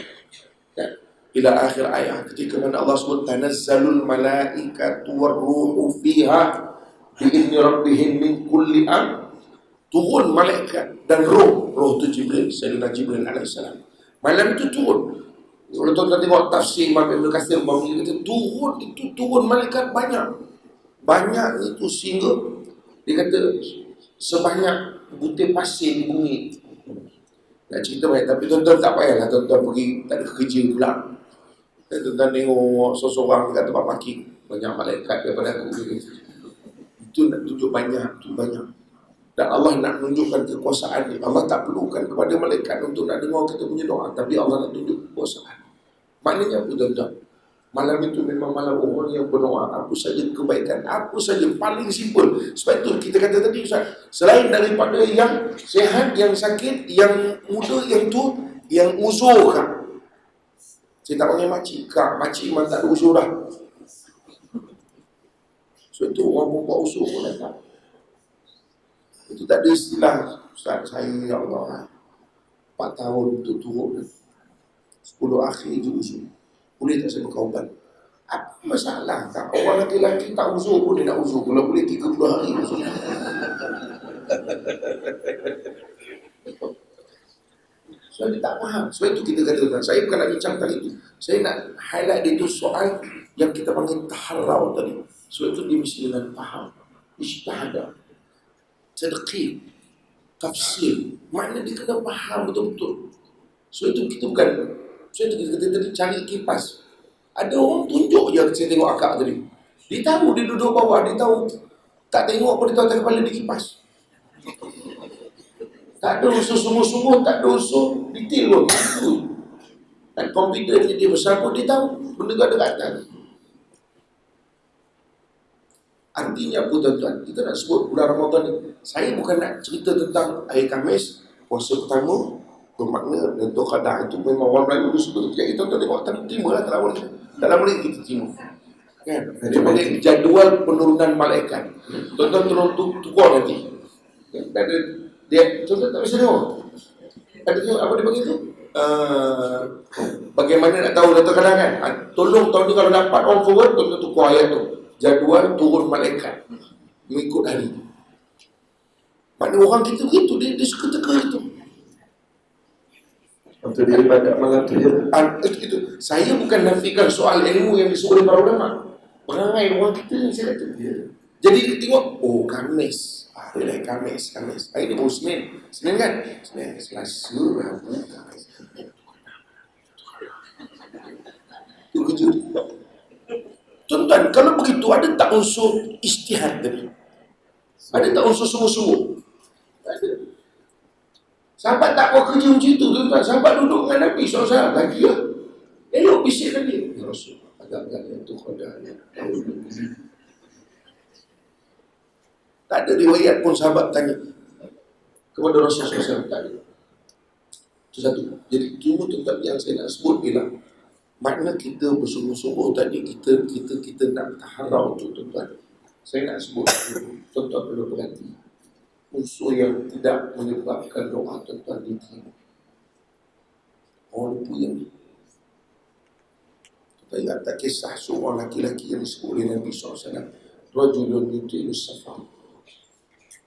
Ya, ila akhir ayat ketika mana Allah sebut tanazzalul malaikatu warruhu fiha biizni rabbihim min kulli am. Turun malaikat dan roh tu Jibril, Sayyidina Jibril alaihissalam. Malam itu turun. Kalau tuan-tuan tengok tafsir Imam Ibn Katsir, dia kata turun malaikat banyak itu sehingga dia kata sebanyak butir pasir di bumi. Nak cerita banyak, tapi tuan-tuan tak payahlah tuan-tuan pergi tak ada kerja pula. Tuan-tuan tengok seseorang dekat tempat parking, banyak malaikat daripada aku. Itu nak tunjuk banyak. Dan Allah nak menunjukkan kekuasaan dia. Allah tak perlukan kepada malaikat untuk nak dengar kita punya doa, tapi Allah nak tunjuk kekuasaan. Maknanya apa tuan-tuan? Malam itu memang malam orang yang berdoa apa saja kebaikan, apa saja paling simpel. Sebab itu kita kata tadi Ustaz, selain daripada yang sihat, yang sakit, yang muda, yang tu, yang uzur kan. Saya tak panggil makcik, makcik memang tak ada uzur dah. Sebab itu orang buat uzur pun tak. Itu tak ada istilah Ustaz saya ya Allah 4 tahun untuk turun 10 akhir je uzur. Boleh tak saya berkauban? Apa masalah tak? Orang lelaki tak uzur pun dia nak uzur. Kalau boleh 30 hari uzur. So dia tak faham. Sebab itu kita kata, saya bukan nak bincang tadi itu. Saya nak highlight dia itu soal yang kita panggil taharrau tadi. So itu dia mesti dengan faham, istihadah, tadqiq, tafsir. Makna dia kena faham betul-betul. So itu kita bukan, so itu kita tadi cari kipas. Ada orang tunjuk je saya tengok akak tadi. Dia tahu dia duduk bawah, dia tahu tak tengok apa dia tahu atas kepala dia kipas. Tak ada usul sungguh-sungguh, tak ada usul detail pun. Dan komputer ni dia besar pun dia tahu benda tu ada kat atas. Artinya apa tuan-tuan? Kita nak sebut bulan Ramadan ni. Saya bukan nak cerita tentang hari Khamis, puasa pertama, bermakna dan Qadar itu memang orang Melayu tu suka. Jadi tuan-tuan tengok, terima lah tak lama lagi kita terima. Kan? Dia panggil jadual penurunan malaikat. Tuan-tuan tolong tukar nanti. Ada dia, tuan-tuan tak bisa tengok. Ada tengok apa dia panggil tu? Bagaimana nak tahu data kadang kan? Tolong tahun ni kalau dapat on forward, tuan-tuan tukar ayat tu. Jadual turun malaikat mengikut hari. Maknanya orang kita begitu, dia suka teka itu. Waktu dia ibadat malam tu je. Itu. Saya bukan nafikan soal ilmu yang disebut oleh para ulama. Perangai orang kita yang saya kata. Jadi dia tengok, oh Khamis. Hari Khamis. Hari ni baru Senin. Senin kan? Senin, Selasa, Rabu. Itu kerja dia. Tuan-tuan, kalau begitu ada tak unsur ijtihad tadi? Ada tak unsur sungguh-sungguh? Ada. Sahabat tak buat kerja macam itu, tuan-tuan. Sahabat duduk dengan Nabi SAW lagi lah. Elok bisikkan dia. Ya Rasul, agak-agak yang tu Qadar. Tak ada riwayat pun sahabat tanya kepada Rasulullah SAW. Tak ada. Itu satu. Jadi cuma tuan-tuan yang saya nak sebut ialah makna kita bersungguh-sungguh tadi, kita nak taharau tu tuan-tuan. Saya nak sebut, tuan-tuan perlu berhati. Unsur yang tidak menyebabkan doa tuan-tuan diterima. Orang lupa yang ni. Kita ingat tak kisah seorang laki-laki yang disebut oleh Nabi SAW. Rajulun yutilu safar,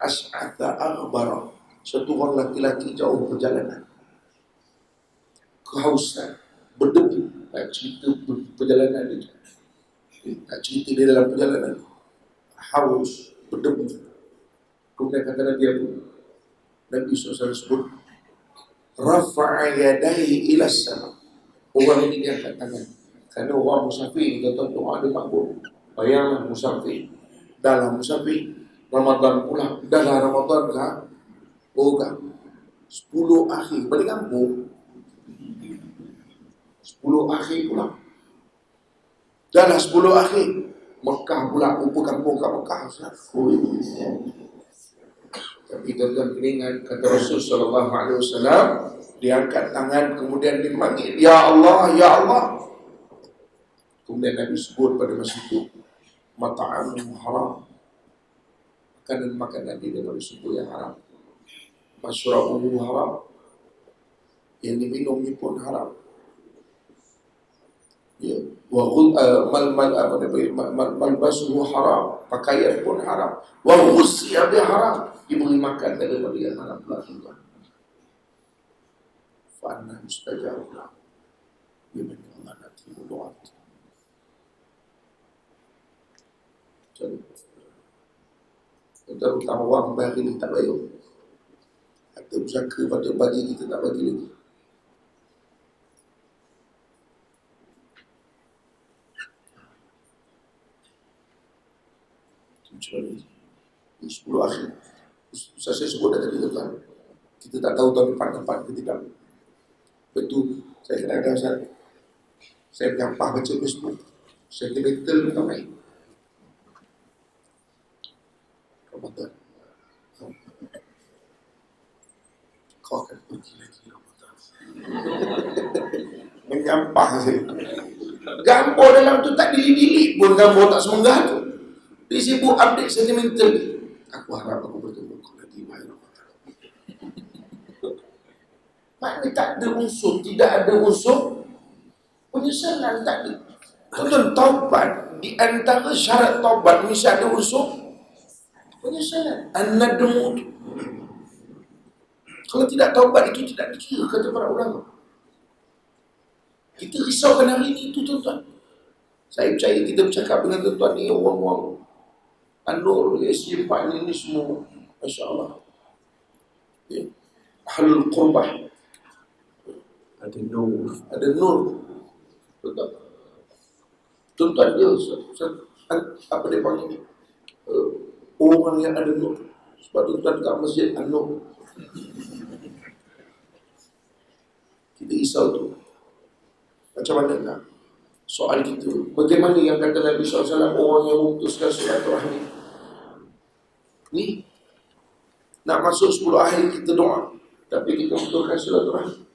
as'atha aghbara. Satu orang laki-laki jauh perjalanan, kehausan, berdebu. Nak cerita perjalanan dia, nak cerita dia dalam perjalanan, haus, berdebu. Kemudian kata Nabi apa? Nabi SAW sebut, rafa'a yadaihi ila sama. Orang ini dia angkat tangan. Kerana orang musafir, tuan-tuan, doa dia makbul. Bayanglah musafir, dalam musafir, Ramadan pula, dalam Ramadan kah? Oh kah? 10 akhir balik kampung, 10 akhir pula. Dalam 10 akhir Mekah pula, rupa kampung kat Mekah. Tapi tuan-tuan kena ingat kata Rasul SAW, dia angkat tangan kemudian dia panggil, Ya Allah, Ya Allah. Kemudian Nabi sebut pada masa itu, mata'amu haram. Makanan dia daripada suku yang haram. Masyrabuhu haram. Yang diminumnya pun haram. Ya, malbasuhu haram, pakaian pun haram. Wa ghusya bi haram, diberi makan daripada yang haram pula juga. Fa anna mustajab lahu. Dia Allah nak terima doa. Kita utang wang bagi ni tak bayar. Atau pusaka patut bagi kita tak bagi lagi. Ini 10 akhir. Saya sebut tadi tuan. Kita tak tahu tahun depan tempat ke tidak. Betul. Saya kadang-kadang saya menyampah baca Facebook. Sentimental tak baik. Ramadan. Kau akan pergi lagi Ramadan. Menyampah saya. Gambar dalam tu tak dililit pun, gambar tak semenggah tu. Dia sibuk update sentimental. Aku harap aku bertemu kau lagi baik Ramadan. Maknanya tak ada unsur, tidak ada unsur penyesalan, tak ada. Tuan-tuan, taubat, di antara syarat taubat mesti ada unsur penyesalan. An-nadmu. Kalau tidak taubat itu tidak dikira kata para ulama. Kita risaukan hari ini itu tuan-tuan. Saya percaya kita bercakap dengan tuan-tuan ni, orang-orang An-Nur, SG4 ni semua, Masya Allah. Ya. Ahlul Qurbah. Ada nur. Ada nur. Betul. Tuan-tuan dia, apa dia panggil? Orang yang ada nur. Sebab tuan-tuan dekat masjid An-Nur. Kita risau tu. Macam mana nak? Soal kita, bagaimana yang kata Nabi SAW, orang yang memutuskan silaturahmi ni nak masuk 10 hari kita doa, tapi kita memutuskan silaturahmi.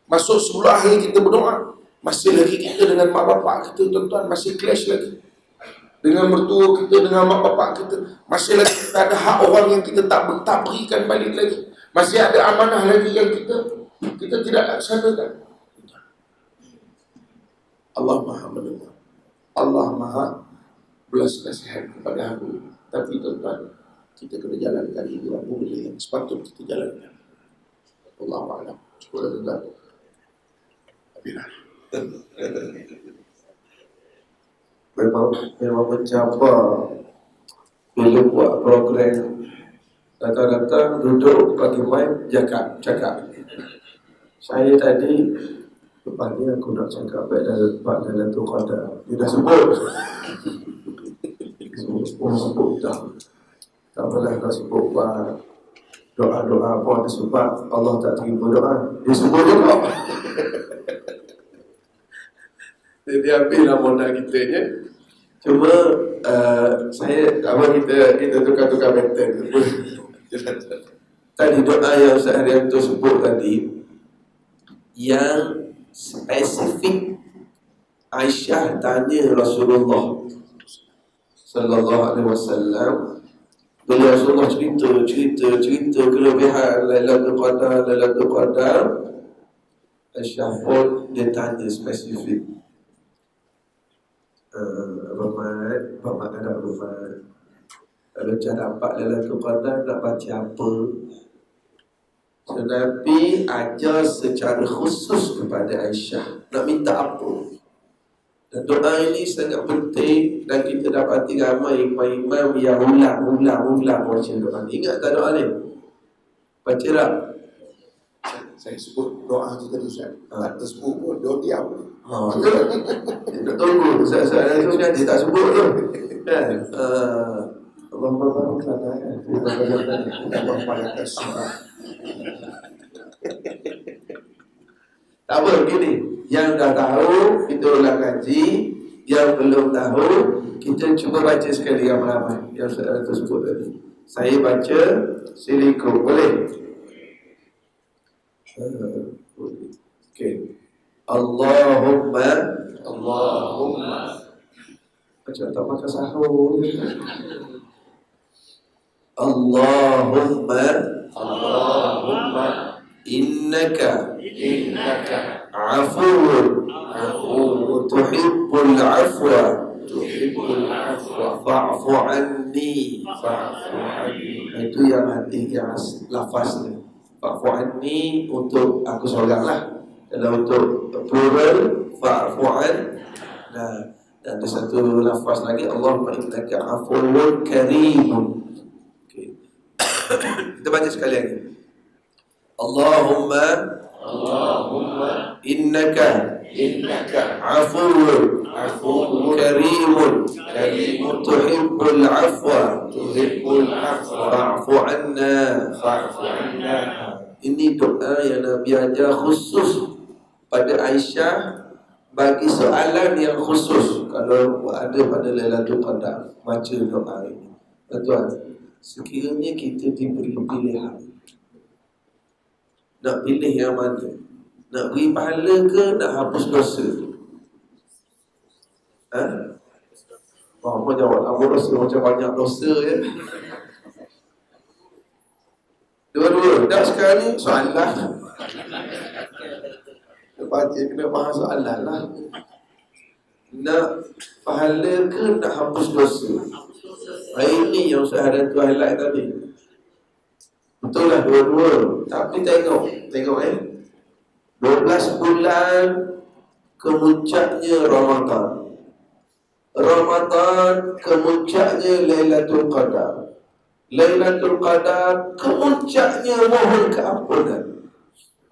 Masuk 10 hari kita berdoa, masih lagi kita dengan mak bapak kita, tuan-tuan, masih clash lagi dengan mertua kita, dengan mak bapak kita. Masih lagi kita ada hak orang yang kita tak berikan balik lagi. Masih ada amanah lagi yang kita tidak laksanakan. Allah Maha mendengar, Allah Maha belas kasihan kepada hamba. Tapi tuan-tuan, kita kena jalankan ini benda yang sepatut kita jalankan. Allahu a'lam. Cuba tuan-tuan. Memang mencabar bila buat program, datang-datang duduk bagi mic cakap. Saya tadi lepas ni aku nak cakap baik dalam tu qadar. Dia dah sebut dah. Tak apalah kau sebut doa-doa pun ada sebab Allah tak terima doa. Dia sebut juga. Dia ambil lah modal kita je. Cuma saya kita tukar-tukar pattern. Tadi doa yang Ustaz Haryanto sebut tadi, yang spesifik Aisyah tanya Rasulullah sallallahu alaihi wasallam, bila Rasulullah cerita kelebihan Lailatul Qadar, Aisyah pun dia tanya spesifik. Abang Mat kalau cara dapat Lailatul Qadar nak baca apa? So, Nabi ajar secara khusus kepada Aisyah nak minta apa. Dan doa ini sangat penting, dan kita dapati ramai imam-imam yang ulang baca doa ni. Ingat tak doa ni? Baca tak? Saya sebut doa tu tadi, Ustaz. Tak tersebut pun, dia diam. Kita tunggu. Saya dia tak sebut tu. Kan? Allah barik lana kan. Allah barik semua. Tak apa, begini. Yang dah tahu, kita ulang kaji. Yang belum tahu, kita cuba baca sekali ramai-ramai yang saya tersebut tadi. Saya baca, silikon. Boleh? Okay. Allahumma macam tak makan sahur. Allahumma innaka afuwun tuhibbul afwa fa'fu anni. Itu yang hati yang lafaz ni. Fa'fu anni untuk aku seorang lah. Kalau untuk plural fa'fu an. Nah, dan ada satu lafaz lagi, Allahumma innaka afuwun karimun. Okay. Kita baca sekali lagi. Allahumma innaka afuwun karimun tuhibbul afwa fa'fu anna. Ini doa yang Nabi ajar khusus pada Aisyah bagi soalan yang khusus. Kalau ada pada Lailatul Qadar, baca doa ini. Tuan, sekiranya kita diberi pilihan, nak pilih yang mana? Nak beri pahala ke nak hapus dosa? Apa jawab? Hapus dosa macam banyak dosa ya. Dua-dua. Dah sekarang ni soalan. Lepas dia kena faham soalan lah. Nak pahala ke nak hapus dosa? Ini yang Ustaz Haryanto highlight tadi. Betul lah dua-dua. Tapi tengok 12 bulan kemuncaknya Ramadan. Ramadan kemuncaknya Lailatul Qadar. Lailatul Qadar kemuncaknya mohon keampunan.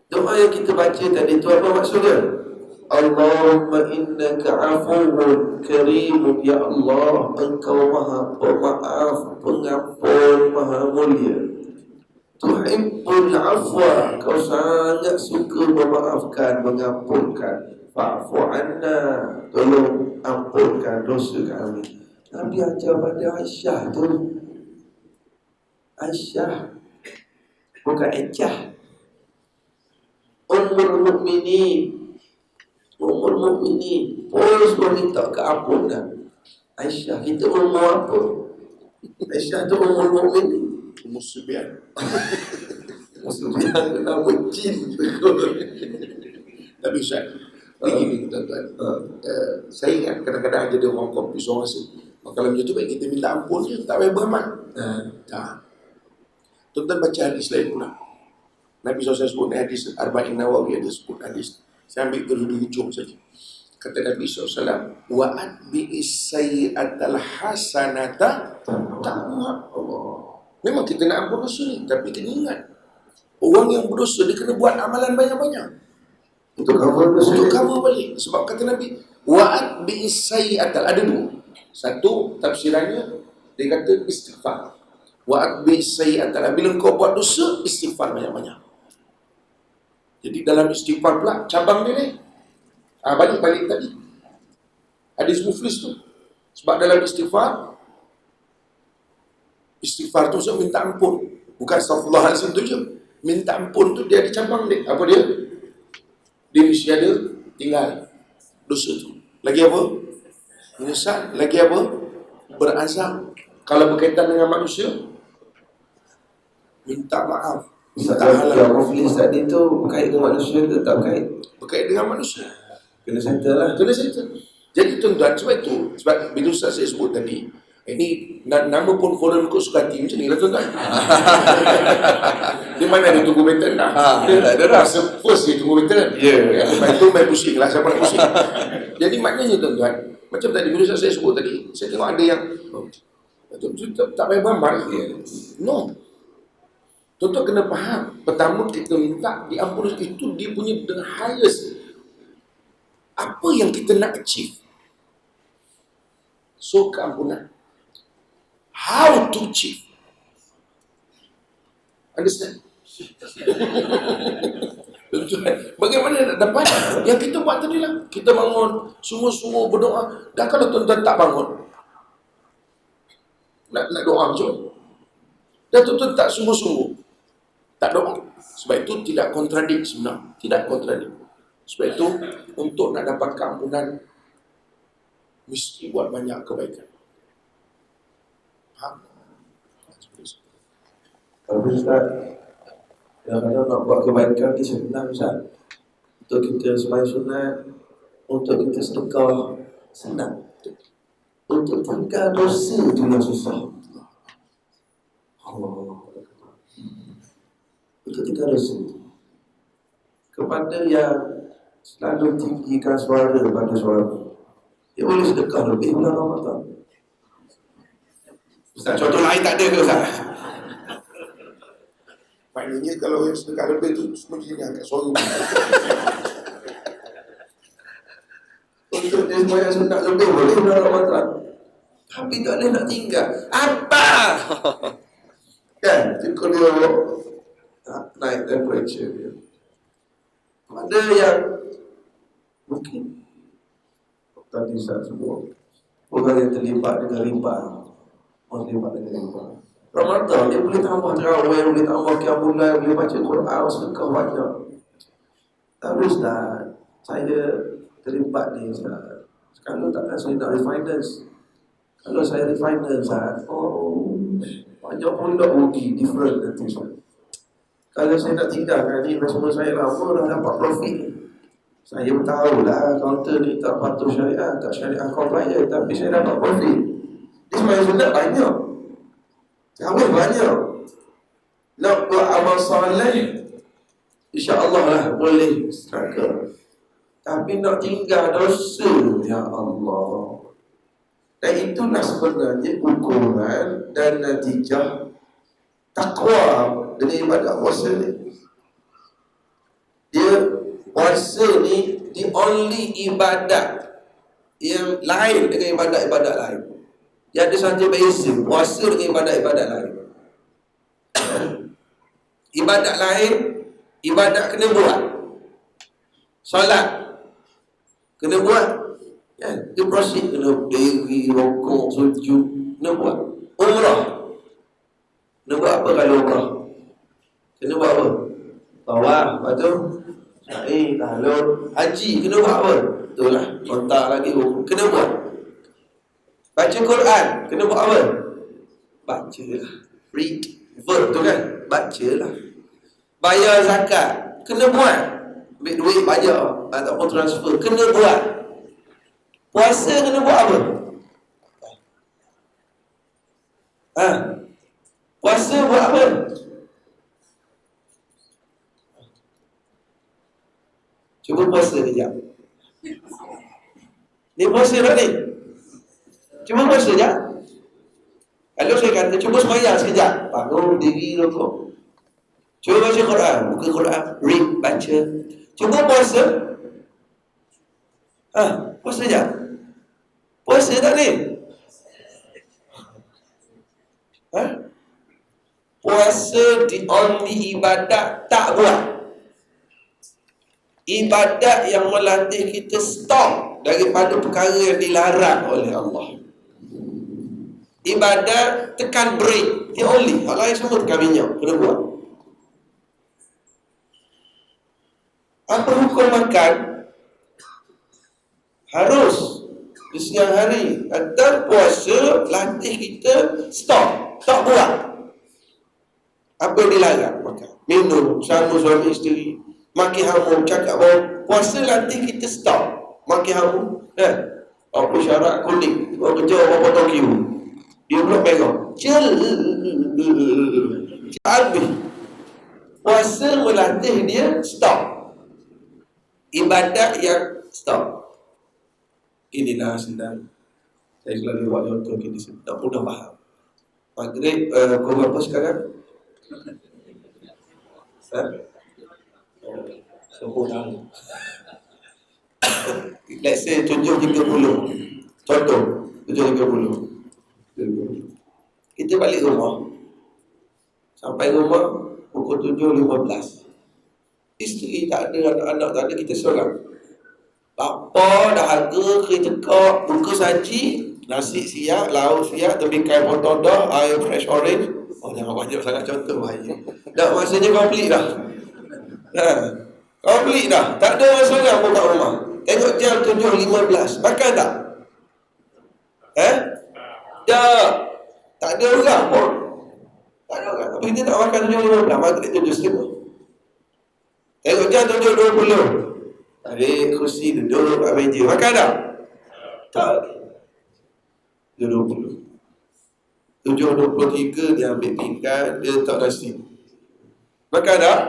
Doa yang kita baca tadi itu apa maksudnya? Allahumma innaka afuwun karimun. Ya Allah, Engkau maha pemaaf, pengampun, maha mulia. Tuhibbul afwa, Kau sangat suka memaafkan, mengampunkan. Fa'fu anna, tolong ampunkan dosa kami. Nabi ajar pada Aisyah tu. Aisyah, bukan Aisyah. Ummul Mukminin. Ummul Mukminin terus meminta keampunan. Aisyah kita umur apa? Aisyah tu Ummul Mukminin. Umur Subian. Musuhnya nama jin. Tapi Ustaz, begini tuan-tuan, saya ingat kadang-kadang ada orang kopi seorang rasa, kalau macam tu baik kita minta ampun je, tak payah beramal. Tuan-tuan baca hadis lain pula. Nabi SAW sebut hadis Arba'in Nawawi, ada sebut hadis. Saya ambil dari hujung saja. Kata Nabi SAW, wa'ad bi'is sayyi'atal hasanata ta'muha Allah. Memang kita nak ampun dosa ni, tapi kena ingat, orang yang berdosa dia kena buat amalan banyak-banyak untuk cover balik. Sebab kata Nabi, wa'ad bi'is sayyi'atal, ada dua. Satu tafsirannya dia kata istighfar. Wa'ad bi'is sayyi'atal, bila kau buat dosa, istighfar banyak-banyak. Jadi dalam istighfar pula cabang dia ni. Balik tadi hadis muflis tu. Sebab dalam istighfar tu saya minta ampun. Bukan astaghfirullahaladzim tu je. Minta ampun tu dia ada cabang dia. Apa dia? Dia mesti ada tinggal dosa tu. Lagi apa? Menyesal. Lagi apa? Berazam. Kalau berkaitan dengan manusia, minta maaf. Yang muflis tadi tu berkait dengan manusia ke tak berkait? Berkait dengan manusia. Kena settle lah. Kena settle. Jadi tuan-tuan, sebab bila Ustaz saya sebut tadi, ini nama pun forum kau suka hati macam ni lah tuan-tuan. Di mana dia tunggu veteran dah? Dia dah first dia tunggu veteran. Lepas tu main pusing lah, siapa nak pusing. Jadi maknanya tuan-tuan, macam tadi bila Ustaz saya sebut tadi, saya tengok ada yang tak payah bambang. No. Tuan-tuan kena faham, pertama kita minta diampun, itu dia punya the highest. Apa yang kita nak achieve? So, keampunan. How to achieve? Understand? Bagaimana nak dapat? Yang kita buat tadi lah. Kita bangun, sungguh-sungguh berdoa. Dan kalau tuan-tuan tak bangun, nak doa macam mana? Dan tuan-tuan tak sungguh-sungguh, tak doa. Sebab itu tidak kontradik sebenarnya. Tidak kontradik. Sebab itu, untuk nak dapat keampunan, mesti buat banyak kebaikan. Faham? Tapi Ustaz, kadang-kadang nak buat kebaikan ni senang Ustaz. Untuk kita sembahyang sunat, untuk kita sedekah, senang. Untuk tinggal dosa tu yang susah. Allah. Untuk tinggal dosa. Kepada yang selalu tinggikan suara pada suami, dia boleh sedekah lebih bulan Ramadan. Ustaz, contoh lain tak ada ke Ustaz? Maknanya kalau yang sedekah lebih tu semua dia angkat suara. Untuk dia sembahyang sunat lebih boleh bulan Ramadan, tapi tak boleh nak tinggal. Apa? Kan? Itu dia naik temperature dia. Ada yang mungkin tadi saya sebut orang yang terlibat dengan riba, orang terlibat dengan riba. Ramadan dia boleh tambah tarawih, boleh tambah qiyamul, boleh baca Quran, sedekah banyak. Tapi Ustaz, saya terlibat ni Ustaz. Kalau takkan saya nak refinance. Kalau saya refinance Ustaz, banyak pun dah rugi, different nanti Ustaz. Kalau saya nak tinggalkan ni, semua saya lama dah dapat profit. Saya tahulah kaunter ni tak patuh syariah, tak syariah compliant, tapi saya dapat profit. Dia sembahyang sunat banyak, kawin banyak, nak buat amal soleh, insya-Allah lah boleh struggle. Tapi nak tinggal dosa, ya Allah. Dan itulah sebenarnya ukuran dan natijah takwa dengan ibadat puasa ni. Dia puasa ni the only ibadat yang lain dengan ibadat-ibadat lain. Dia ada satu beza puasa dengan ibadat-ibadat lain. Ibadat lain, ibadat kena buat. Solat kena buat. Ya, dia proses kena berdiri, rokok, sujud, kena buat. Umrah kena buat apa kalau umrah? Kena buat apa? Tawaf, lepas tu sa'i, kalau haji kena buat apa? Betul lah, kontak lagi kena buat. Baca Quran kena buat apa? Baca lah. Read, verb tu kan? Baca lah. Bayar zakat kena buat. Ambil duit bayar ataupun transfer kena buat. Puasa kena buat apa? Puasa buat apa? Cuba puasa kejap. Ni puasa tak ni? Cuba puasa sekejap. Kalau saya kata cuba semayang sekejap, bangun diri rokok. Cuba baca Quran, buka Quran, read, baca. Cuba puasa. Puasa sekejap. Puasa tak ni? Puasa the only ibadat tak buat. Ibadat yang melatih kita stop daripada perkara yang dilarang oleh Allah. Ibadat tekan break, the only. Hal lain semua tekan minyak, kena buat. Apa hukum makan? Harus di siang hari. Atau puasa latih kita stop, tak buat apa yang dilarang. Makan, minum, sama suami isteri, maki hamu, cakap bahawa puasa latih kita stop maki hamu. Apa syarat kuning, kau kerja apa potong kiu, dia pula pegang habis. Puasa melatih dia stop ibadat yang stop. Inilah sedang saya selalu buat contoh gini, tak mudah faham. Maghrib kau berapa sekarang? Sempurna. Let's say 7.30. Contoh 7.30. Kita balik rumah. Sampai rumah pukul 7.15. Isteri tak ada, anak-anak tak ada, kita seorang. Bapa dah harga, kerja tekak, buka saji, nasi siap, lauk siap, tebikai potong dah, air fresh orange. Oh, jangan banyak sangat contoh bahaya. Dah masanya complete dah. Complete dah. Tak ada masalah pun kat rumah. Tengok jam 7.15. Makan tak? Tak. Tak ada orang pun. Tak ada orang. Tapi kita tak makan 7.15. Maghrib 7.30. Tengok jam 7.20. Tarik kursi duduk kat meja. Makan tak? Tak. 7.20. 7.23 dia ambil pinggan, dia letak nasi. Makan tak?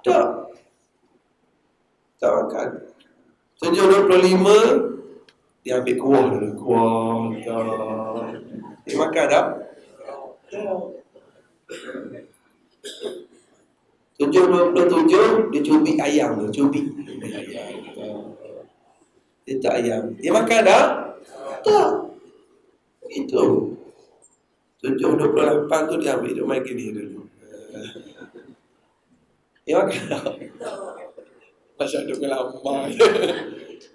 Tak. Tak makan. 7.25 dia ambil kuah dulu. Kuah tak. Dia makan tak? Tak. 7.27 dia cubit ayam tu, cubit ayam. Dia tak ayam. Dia makan tak? Tak. Itu 7.28 tu dia ambil, dia main gini dulu. Dia makan tak? Masa duduk lama.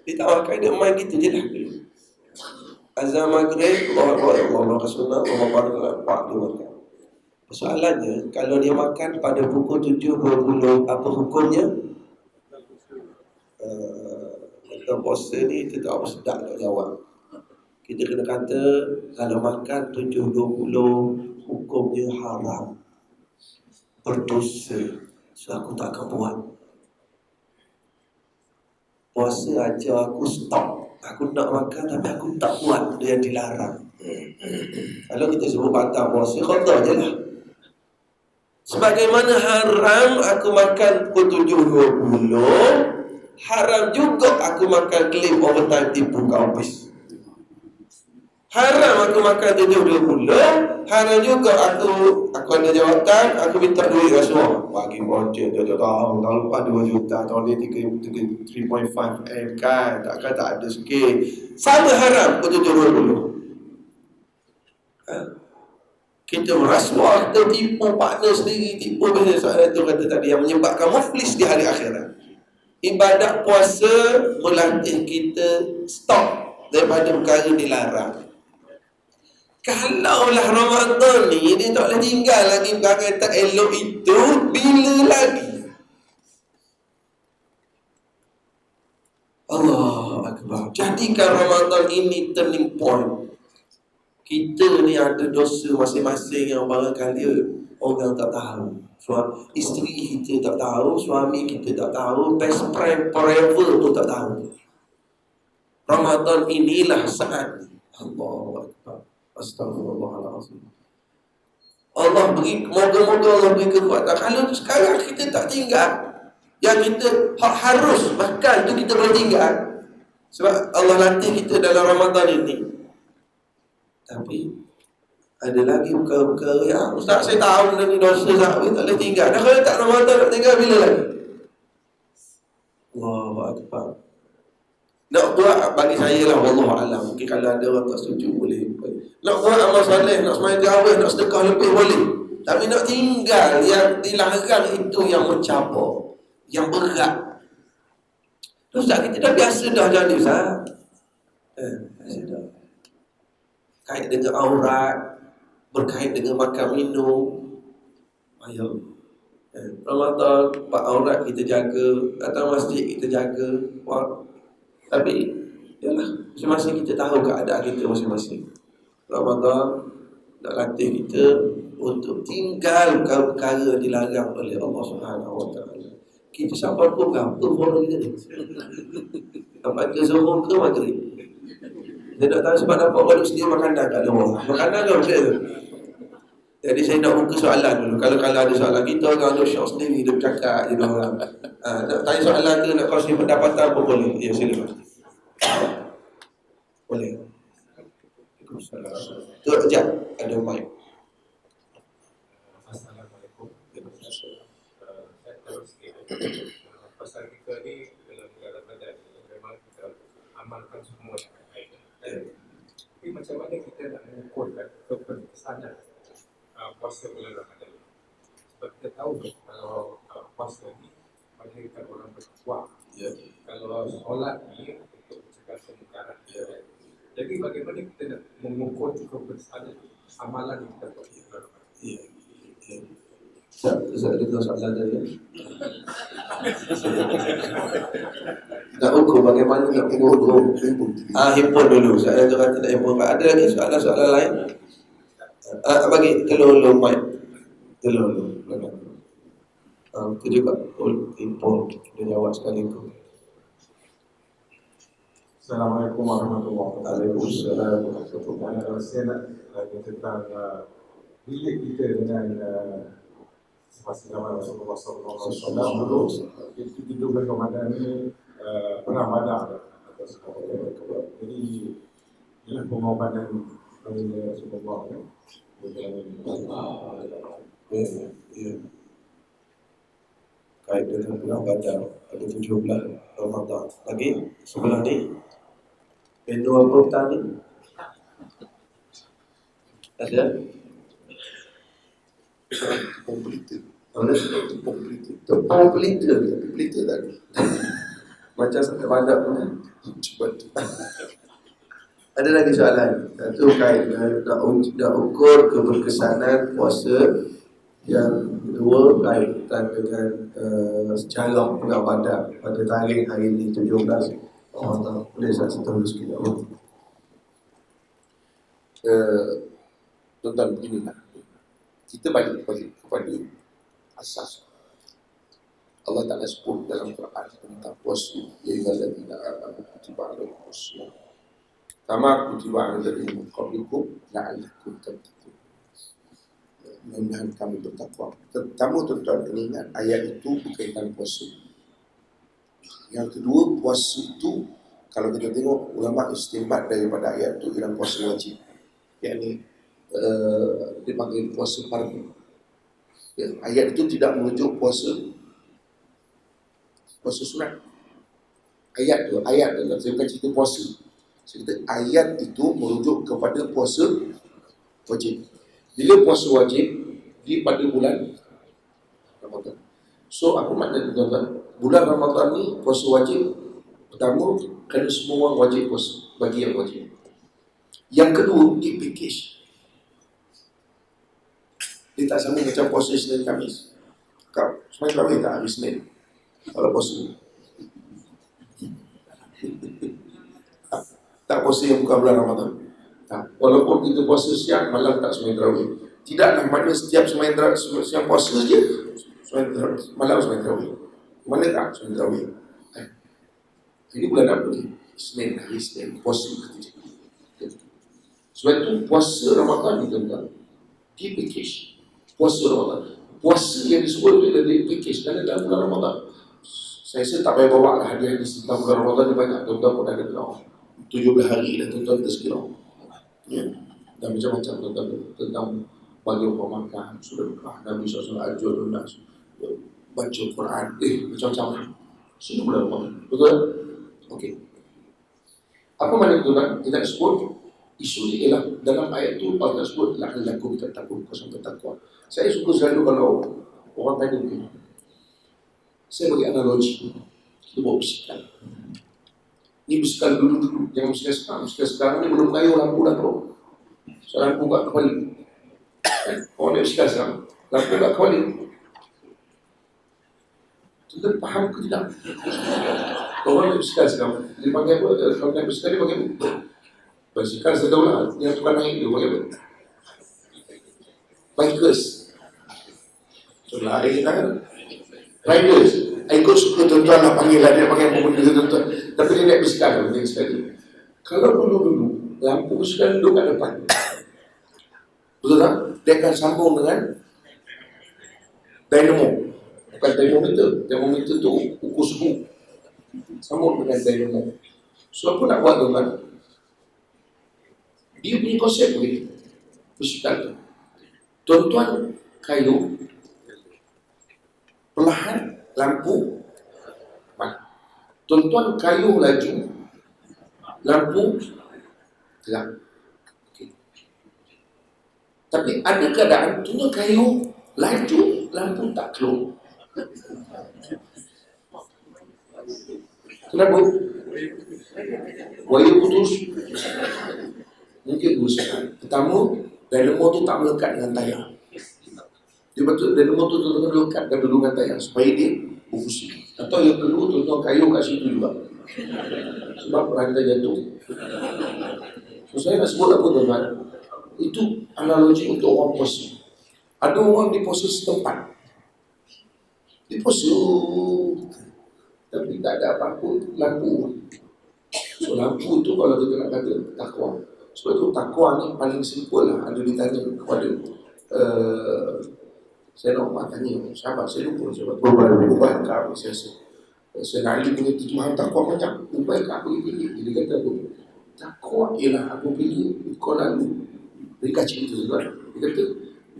Dia tak makan, dia main gitu je lah. Azan maghrib, Allah sunnah, Allah Pak dia makan. Soalannya, kalau dia makan pada pukul 7.20, apa hukumnya? Kita puasa ni, kita tak apa sedap nak jawab. Kita kena kata, kalau makan 7.20, hukumnya haram, berdosa. So aku tak akan buat. Puasa aja aku stop. Aku nak makan tapi aku tak buat dia yang dilarang. Kalau kita sebut batal puasa, khata je lah. Sebagaimana haram aku makan pukul 7.20, haram juga aku makan claim overtime tipu kat office. Haram aku makan 7.20. Haram juga aku ada jawatan, aku minta duit rasuah. Bagi projek dia tahun lepas 2 juta, tahun ni 3.5 M kan. Takkan tak ada sikit. Sama haram 7.20. Kita merasuah, kita tipu partner sendiri, tipu bisnes. Soalan tu kata tadi yang menyebabkan muflis di hari akhirat. Ibadat puasa melatih kita stop daripada perkara dilarang. Kalaulah Ramadan ni dia tak boleh tinggal lagi perkara tak elok itu, bila lagi? Allah Akbar. Jadikan Ramadan ini turning point. Kita ni ada dosa masing-masing yang barangkali orang tak tahu. Isteri kita tak tahu, suami kita tak tahu, best friend forever pun tak tahu. Ramadan inilah saat. Allahu Akbar. Astagfirullahaladzim. Allah beri, moga-moga Allah beri kekuatan. Kalau sekarang kita tak tinggal, yang kita harus makan tu kita boleh tinggal. Sebab Allah latih kita dalam Ramadan ini. Tapi ada lagi perkara-perkara yang Ustaz saya tahu dari dosa saya tak boleh tinggal. Dah kalau tak Ramadan nak tinggal bila lagi? Allahu Akbar. Nak buat bagi saya lah, wallahualam. Mungkin kalau ada orang tak setuju boleh. Nak buat amal soleh, nak semayang tarawih, nak sedekah lebih boleh. Tapi nak tinggal yang dilarang itu yang mencabar, yang berat. Ustaz kita dah biasa dah jadi Ustaz. Biasa dah. Kait dengan aurat, berkait dengan makan minum. Ayo. Ramadan, pak aurat kita jaga, datang masjid kita jaga. Tapi yalah, masing-masing kita tahu keadaan kita masing-masing. Ramadan nak latih kita untuk tinggal perkara yang dilarang oleh Allah Subhanahu Wa Taala. Kita sampai pun berapa follow kita ni? Sampai ke Zuhur ke Maghrib? Saya tak tahu sebab dapat orang sendiri makanan kat luar. Makanan kan macam tu. Jadi saya nak buka soalan dulu. Kalau ada soalan kita orang ada syok sendiri, dia bercakap je orang. Nak tanya soalan ke, nak kongsi pendapatan apa boleh? Ya, silakan. Boleh. Tu sekejap, ada mic. Assalamualaikum. Saya terus pasal kita ni dalam negara badan memang kita amalkan semua yang baik. Tapi macam mana kita nak mengukurkan keberkesanan puasa bulan Ramadan? Sebab kita tahu kalau puasa ni melahirkan orang bertakwa. Kalau solat ni untuk mencegah kemungkaran. Jadi bagaimana kita nak mengukur keberkesanan amalan yang kita buat di bulan Ramadan? Saya ada soalan tadi. Nak ukur bagaimana nak ukur? Himpun dulu. Saya tu kata nak himpun. Ada lagi soalan-soalan lain? Bagi telur mic. Telur. Itu juga himpun. Dia jawab sekaligus. Assalamualaikum warahmatullahi wabarakatuh. Waalaikumsalam. Saya nak lagi tentang bilik kita dengan Rasulullah SAW. Itu 17 Ramadan ni Ramadan. Jadi ialah pengorbanan Rasulullah. Ya. Kait dengan bulan Badar ada 17 Ramadan. Lagi sebelah ni menu apa tadi? Ada? Tepung pelita tadi. Macam bandak punya. Ada lagi soalan? Satu kait nak ukur keberkesanan puasa. Yang kedua kaitan dengan sejarah Ramadan pada tarikh hari ini 17 Ramadan. Boleh saya terus sikit? Tuan-tuan beginilah. Kita balik kepada asas. Allah Ta'ala sebut dalam Quran tentang puasa. Ya ayyuhallazina amanu kutiba alaikumus shiyam kama kutiba alal ladzina min qablikum la'allakum tattaqun. Mudah-mudahan kami bertakwa. Pertama tuan-tuan kena ingat ayat itu berkaitan puasa. Yang kedua, puasa itu kalau kita tengok ulama istimbat daripada ayat itu ialah puasa wajib. Yakni dipanggil puasa fardu. Ya, ayat itu tidak merujuk puasa sunat. Ayat saya bukan cerita puasa. Cerita ayat itu merujuk kepada puasa wajib. Bila puasa wajib di pada bulan Ramadan. So apa makna tuan-tuan? Bulan Ramadan ni puasa wajib. Pertama, kerana semua orang wajib puasa, bagi yang wajib. Yang kedua, di package. Dia tak sama macam puasa Isnin Khamis. Kau semain Khamis tak hari Senin kalau puasa. Tak puasa yang bukan bulan Ramadan. Tak. Walaupun kita puasa siang, malam tak semain tarawih. Tidaklah makna setiap semain tarawih, siang puasa je semain tarawih, malam semain tarawih. Mana tak semain tarawih? Ini bulan apa ni? Isnin, hari Isnin, puasa ketiga. Sebab itu puasa Ramadan ni tuan-tuan, di package. Puasa Ramadan. Puasa yang disebut itu adalah di package kerana dalam bulan Ramadan. Saya tak payah bawa lah hadis-hadis tentang bulan Ramadan ni banyak. Tuan-tuan pun ada kenal. 17 hari dah tuan-tuan tersekirau. Ya. Dan macam-macam tuan-tuan tentang bagi orang makan, sedekah, Nabi SAW ajar nak baca Quran, macam-macam. Sini bulan Ramadan. Betul? Okey. Apa makna tuan-tuan? Kita sebut isu ni ialah dalam ayat tu Allah sebut la'allakum tattaqun, kosong bertakwa. Saya suka selalu kalau orang tanya begini. Saya bagi analogi. Kita buat bisikal. Ini bisikal dulu, jangan bisikal sekarang. Bisikal sekarang ni belum kayu lampu dah bro. So lampu kat kepala. Orang naik bisikal sekarang, lampu kat kepala. Tuan faham ke tidak? Orang naik bisikal sekarang, dia panggil apa? Kalau naik bisikal dia panggil apa? Bisikal sedaulah, yang tukar naik dia panggil apa? Bikers. So lain kan? Riders. Ikut suka tuan-tuan lah panggil lah, dia panggil apa benda tuan-tuan. Tapi dia naik bisikal, penting sekali. Kalau dulu-dulu, lampu bisikal duduk kat depan. Betul tak? Dia akan sambung dengan dynamo. Bukan termometer. Termometer tu ukur suhu. Sambung dengan dynamo. So apa nak buat tuan-tuan? Dia punya konsep begitu. Bisikal tu. Tuan-tuan kayu, perlahan lampu mati. Tuan-tuan kayu laju, lampu gelap. Okay. Tapi ada keadaan tuan kayu laju, lampu tak keluar. Kenapa? Wayar putus. Mungkin dua sebab. Pertama, dynamo tu tak melekat dengan tayar. Dia betul dynamo tu tuan-tuan lekatkan dulu dengan tayar supaya dia berfungsi. Atau yang kedua, tuan-tuan kayu kat situ juga. Sebab rantai jatuh. So, saya nak sebut apa tuan-tuan? Itu analogi untuk orang puasa. Ada orang di puasa setempat. Di puasa tapi tak ada apa-apa lampu. So lampu tu kalau kita nak kata takwa. Sebab tu takwa ni paling simple lah. Ada ditanya kepada saya nak tanya sahabat saya lupa sahabat berubah ke apa saya nak Ali punya tujuan takwa macam ubah ke apa dia kata apa takwa ialah apabila kau lalu dia kacau itu juga dia kata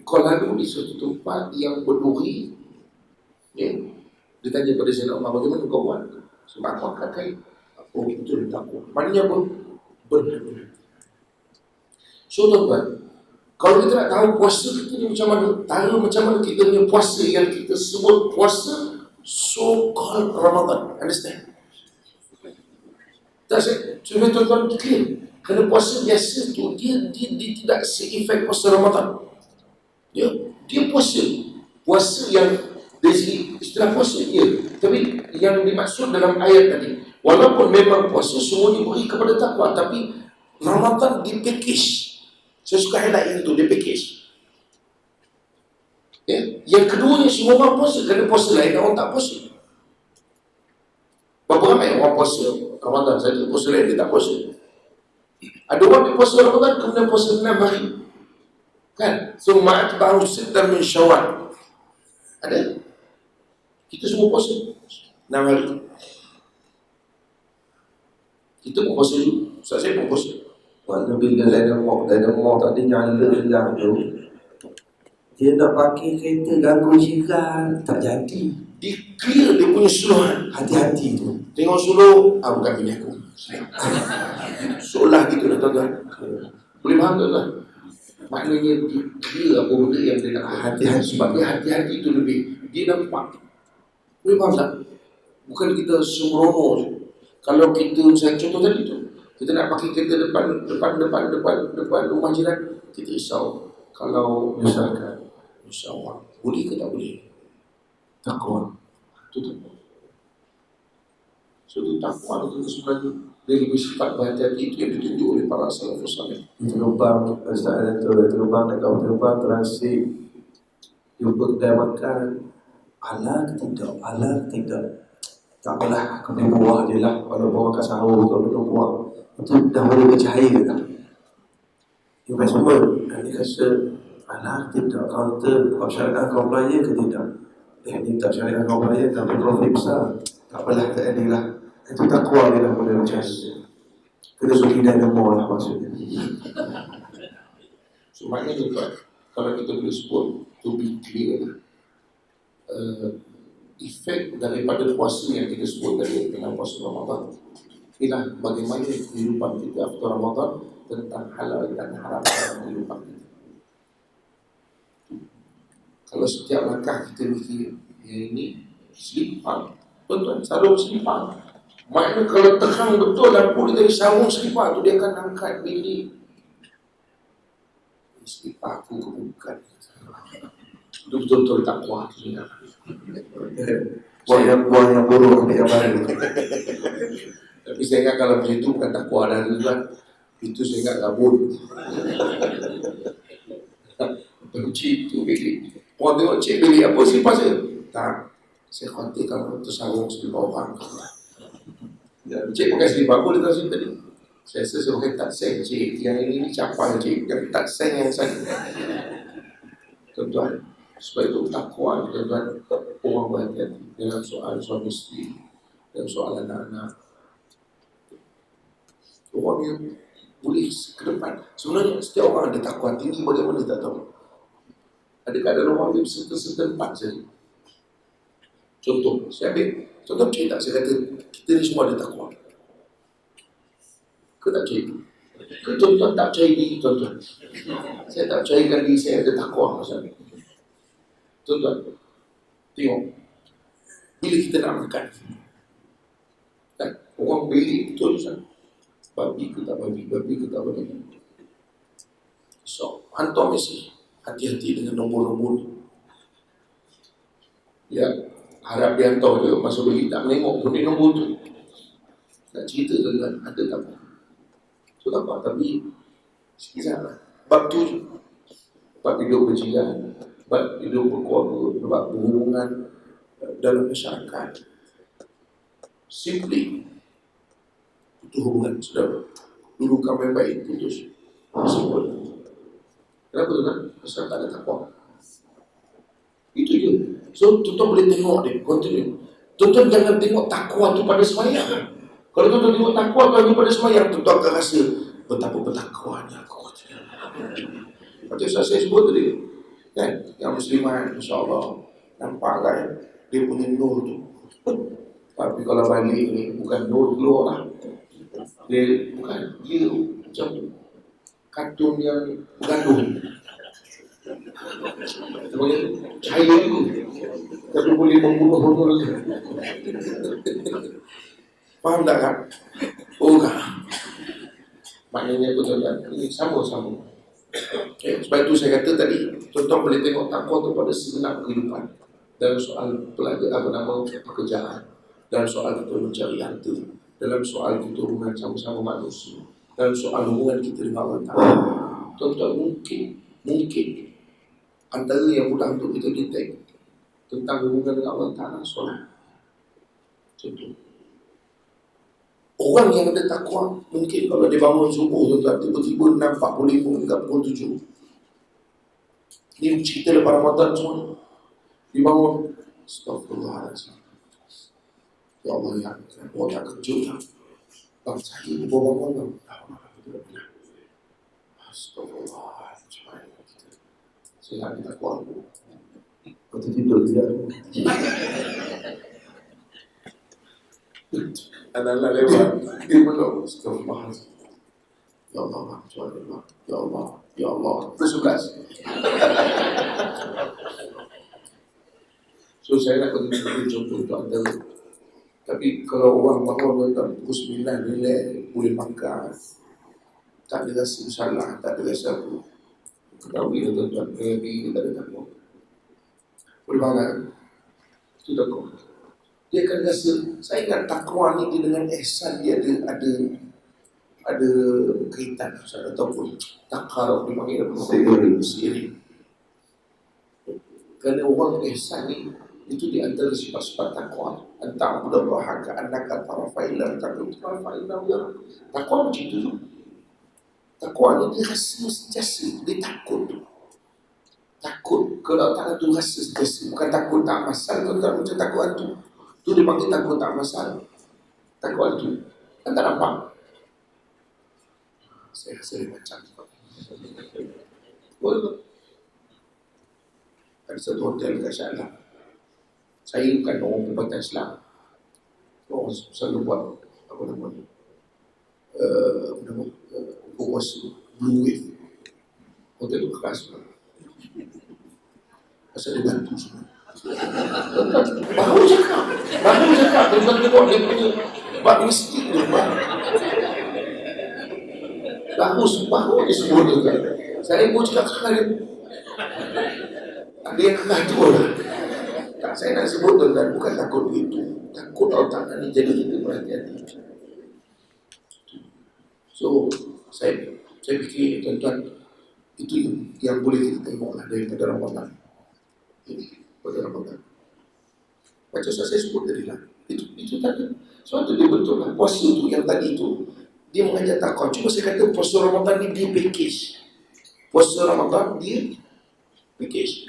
kau lalu di suatu tempat yang berduri ya dia tanya pada saya nak bagaimana kau buat sebab aku akan kait oh itu takwa maknanya apa benar-benar. So tuan-tuan, kalau kita nak tahu puasa kita ni macam mana, tahu macam mana kita punya puasa yang kita sebut puasa so-called Ramadan. Understand? Tak saya tuan-tuan clear. Kerana puasa biasa tu dia tidak se-efek puasa Ramadan. Dia puasa yang dari segi istilah puasa dia. Tapi yang dimaksud dalam ayat tadi, walaupun memang puasa semua diberi kepada takwa, tapi Ramadan di package. Saya suka highlight itu, dia package. Ya? Yang keduanya semua orang puasa, kerana puasa lain orang tak puasa. Berapa ramai orang puasa Ramadan saja, puasa lain dia tak puasa. Ada orang yang puasa Ramadan kemudian puasa 6 hari. Kan? Summa atba'u sittan min Syawal. Ada? Kita semua puasa 6 hari. Kita pun puasa juga. Ustaz saya pun puasa. Mana bila dynamo tadi nyala tu, dia nak pakai kereta ganggu jiran, tak jadi. Dia clear dia punya suluhan. Hati-hati tu. Tengok suluh, bukan bini aku. Seolah gitu lah tuan-tuan. Boleh faham tak? Maknanya dia clear apa benda yang dia nak Hati-hati. sebab dia hati-hati tu lebih. Dia nampak. Boleh faham tak? Bukan kita sembrono je. Kalau kita, saya contoh tadi tu, kita nak pakai kereta depan rumah jiran, kita risau. Kalau misalkan insya-Allah boleh ke tak boleh? Takwa. Itu takwa. So itu takwa itu sebenarnya dia lebih sifat berhati-hati itu yang ditunjuk oleh para salafus saleh. Terlubang, Ustaz tu terlubang dekat terlubang transit, jumpa kedai makan, halal ke tidak? Tak apalah, aku beli buah je lah. Walaupun makan sahur, kalau minum buah, itu dah boleh bercahaya ke tak? Dia buat semua. Dan dia rasa, halal ke tidak? Counter, syariah compliant ke tidak? Dia tak syariah compliant, tapi profit besar. Tak apalah, tak ada lah. Itu takwa dia dah boleh bercahaya. Kena beri dynamo lah maksudnya. So maknanya tuan, kalau kita boleh sebut to be clear, efek daripada puasa yang kita sebut tadi dengan puasa Ramadan ialah bagaimana kehidupan kita after Ramadan tentang halal dan haram dalam kehidupan kita. Kalau setiap langkah kita mikir yang ini selipar, tuan-tuan selalu selipar. Maknanya kalau tekan betul lampu dia dari sarung selipar tu dia akan angkat bilik. Selipar aku kebukan. Itu betul-betul takwa kita. Buah yang buruk ambil yang baru. Tapi saya ingat kalau macam itu bukan takwa dan kan itu saya ingat gabun. Benci itu bilik. Orang tengok cik bilik apa selipar saya? Tak. Saya khawatir kalau tersarung selipar orang. Cik pakai selipar apa dia tahu tadi? Saya rasa saya pakai tak sen cik. Yang ini capai cik. Yang tak sen yang saya. Tuan-tuan, supaya itu takwa tuan-tuan, orang berhati-hati dalam soal suami isteri, dalam soal anak-anak. Orang yang boleh ke depan. Sebenarnya setiap orang ada takwa tinggi bagaimana tak tahu. Adakah ada orang yang setempat saja? Contoh, saya ambil contoh cerita, saya kata kita ni semua ada takwa. Ke tak percaya? Ke tuan-tuan tak percaya diri tuan-tuan? Saya tak percayakan diri saya ada takwa maksudnya. Tuan-tuan, tengok. Bila kita nak makan, kan? Orang beli betul kan? Babi ke tak babi So, hantar mesej. Hati-hati dengan nombor-nombor. Ya, harap dia hantar je. Masa beli tak menengok pun dia nombor tu. Nak cerita dengan ada tak apa. So tak apa, tapi sekejap lah. Bab tu je. Bab hidup berjiran, bab hidup berkeluarga, bab berhubungan dalam masyarakat. Simply itu hubungan saudara. Dulu kami baik putus. Simple. Kenapa tu kan? Pasal tak ada takwa. Itu je. So tuan-tuan boleh tengok dia, continue. Tuan-tuan jangan tengok takwa tu pada semayang. Kalau tuan-tuan tengok takwa tu pada semayang, tuan-tuan akan rasa betapa bertakwanya aku. Macam saya sebut tadi, kan? Yang musliman, insya-Allah nampak kan dia punya nur tu. Tapi kalau balik ni bukan nur keluar lah. Dia bukan, dia macam kartun yang gandum. Cahaya tu tapi boleh membunuh lagi. Faham tak kan? Oh kan? Maknanya tuan-tuan, ini sama-sama. Okay. Sebab itu saya kata tadi, tuan-tuan boleh tengok takwa tu pada segenap kehidupan. Dalam soal pekerjaan, dalam soal kita mencari harta, dalam soal kita hubungan sama-sama manusia, dalam soal hubungan kita dengan Allah Ta'ala. Tuan-tuan mungkin antara yang mudah untuk kita detect tentang hubungan dengan Allah Ta'ala solat. Contoh, orang yang ada takwa mungkin kalau dia bangun subuh tuan-tuan tiba-tiba 6.45 hingga pukul 7. Ini cerita lepas Ramadan semua. Dia bangun, astagfirullahaladzim. Ya Allah ya, Allah tak kejut lah. bangsa ini bohong-bohong. Astagfirullah. Saya kita kuat. Waktu tidur tidak. Anak-anak lewat, dia meluk. Astagfirullah. Ya Allah, ya Allah, ya Allah. Terus 11. So saya nak bagi contoh untuk anda. Tapi kalau orang bangun dalam pukul 9 relax, boleh makan, tak ada rasa salah, tak ada rasa apa. Ketahui tuan-tuan, kita tak ada takut. Boleh makan, itu takut. Dia akan rasa, saya ingat takwa ni dia dengan ihsan dia ada kaitan ataupun takar dipanggil seiring. Kerana orang ihsan ni itu di antara sifat-sifat takwa. Antara Allah ka'annaka tarafailah takut tarafailah. Takwa macam itu. Takwa ni dia rasa sentiasa, dia takut. Takut kalau tak ada tu rasa sentiasa, bukan takut tak masal, kalau macam takut hantu. Tu dia panggil takut tak masal. Takut hantu. Kan tak nampak. Saya rasa dia macam boleh. Ada satu hotel kat Shah Alam. Saya bukan orang perubatan Islam. Orang selalu buat apa nama puasa Blue Wave. Hotel tu keras. Pasal dia bantu semua. Baru cakap tuan-tuan tengok dia punya bab mistik tu. Baru dia sebut tu kan. Saya pun cakap dia ada yang kena tu lah. Tak, saya nak sebut tuan-tuan, bukan takut begitu. Takut otak ni jadi itu perhatian. So, saya fikir tuan-tuan, itu yang boleh kita tengok lah daripada Ramadan. Ini pada Ramadan. Macam saya sebut tadi lah. Itu tadi. Sebab tu dia betul lah. Puasa tu yang tadi tu, dia mengajar takwa. Cuma saya kata puasa Ramadan ni dia package. Puasa Ramadan dia package.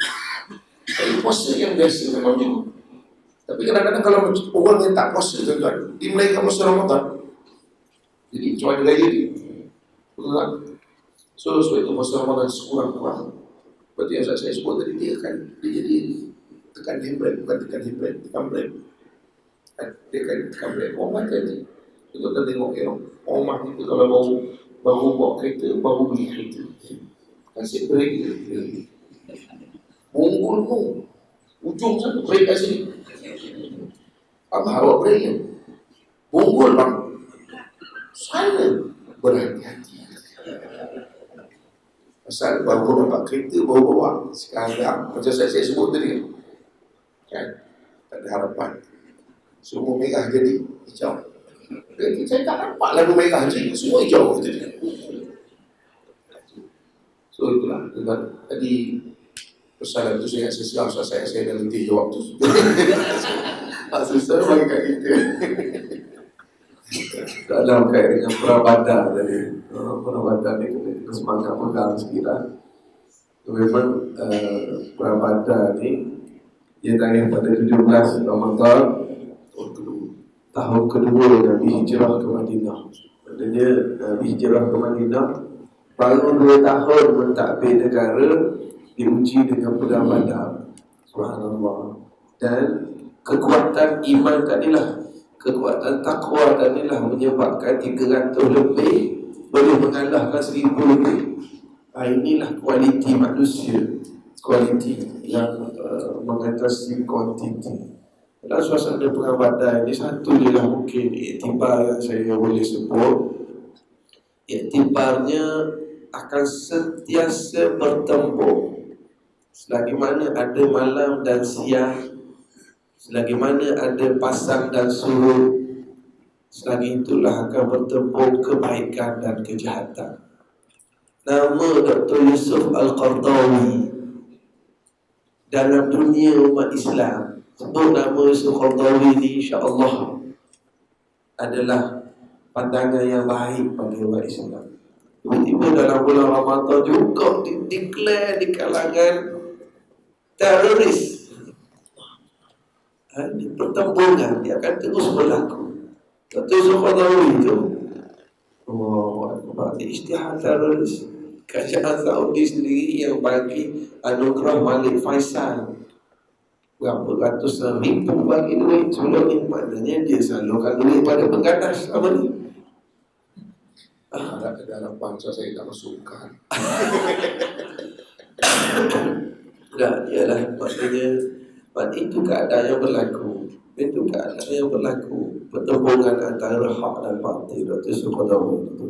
Tapi puasa yang biasa memang juga. Tapi kadang-kadang kalau orang yang tak puasa tuan-tuan, dia melainkan puasa Ramadan. Jadi macam mana gaya dia? Betul tak? So sebab itu puasa Ramadan sekurang-kurang. Seperti yang saya sebut tadi, dia jadi tekan handbrake, bukan tekan handbrake, tekan brake. Dia akan tekan brake. Orang mati ni. Kita tengok orang mati tu kalau baru bawa kereta, baru beli kereta. Kasih brake dia. Bonggol tu. Ujung satu brake kat sini. Apa awak brake ni? Bonggol bang. Sana berhati-hati. Pasal baru dapat kereta, baru bawa. Sekarang macam saya sebut tadi kan, tak ada harapan. Semua merah jadi hijau. Jadi saya tak nampak lagu merah je, semua hijau jadi. So itulah tadi persoalan tu saya sesuai saya dah letih jawab tu. Susah bagi kat kita. Dalam kait dengan Prabada tadi, Prabada ni kita semangat pegang sikit lah. Memang Prabada ni dia tanya pada 17 Ramadan tahun kedua Nabi hijrah ke Madinah. Maksudnya Nabi hijrah ke Madinah baru 2 tahun mentadbir negara, diuji dengan pedang Badar. Subhanallah. Dan kekuatan iman tadilah, kekuatan takwa tadilah menyebabkan 300 lebih boleh mengalahkan 1000 lebih. Inilah kualiti manusia, kualiti yang mengatasi kuantiti. Dalam suasana perang Badar ini satu je lah mungkin iktibar yang saya boleh sebut. Iktibarnya akan sentiasa bertempur. Selagi mana ada malam dan siang, selagi mana ada pasang dan surut, selagi itulah akan bertempur kebaikan dan kejahatan. Nama Dr. Yusuf Al-Qardawi dalam dunia umat Islam, sebut nama Yusuf Al-Qardawi ni, insya-Allah adalah pandangan yang baik bagi umat Islam. Tiba-tiba dalam bulan Ramadan juga declare di kalangan teroris. Ini pertempuran dia akan terus berlaku. Dr. Yusuf Al-Qardawi itu Allah Akbar. Isytihad teroris. Kerajaan Saudi sendiri yang bagi anugerah Malik Faisal berapa ratus ribu bagi duit sebelum ni. Maknanya dia salurkan duit pada pengganas apa ni. Ada dalam bangsa saya tak masukkan. Tak, ialah maksudnya itu keadaan yang berlaku. Itu keadaan yang berlaku. Pertembungan antara hak dan batil. Dr. Suqadawi itu.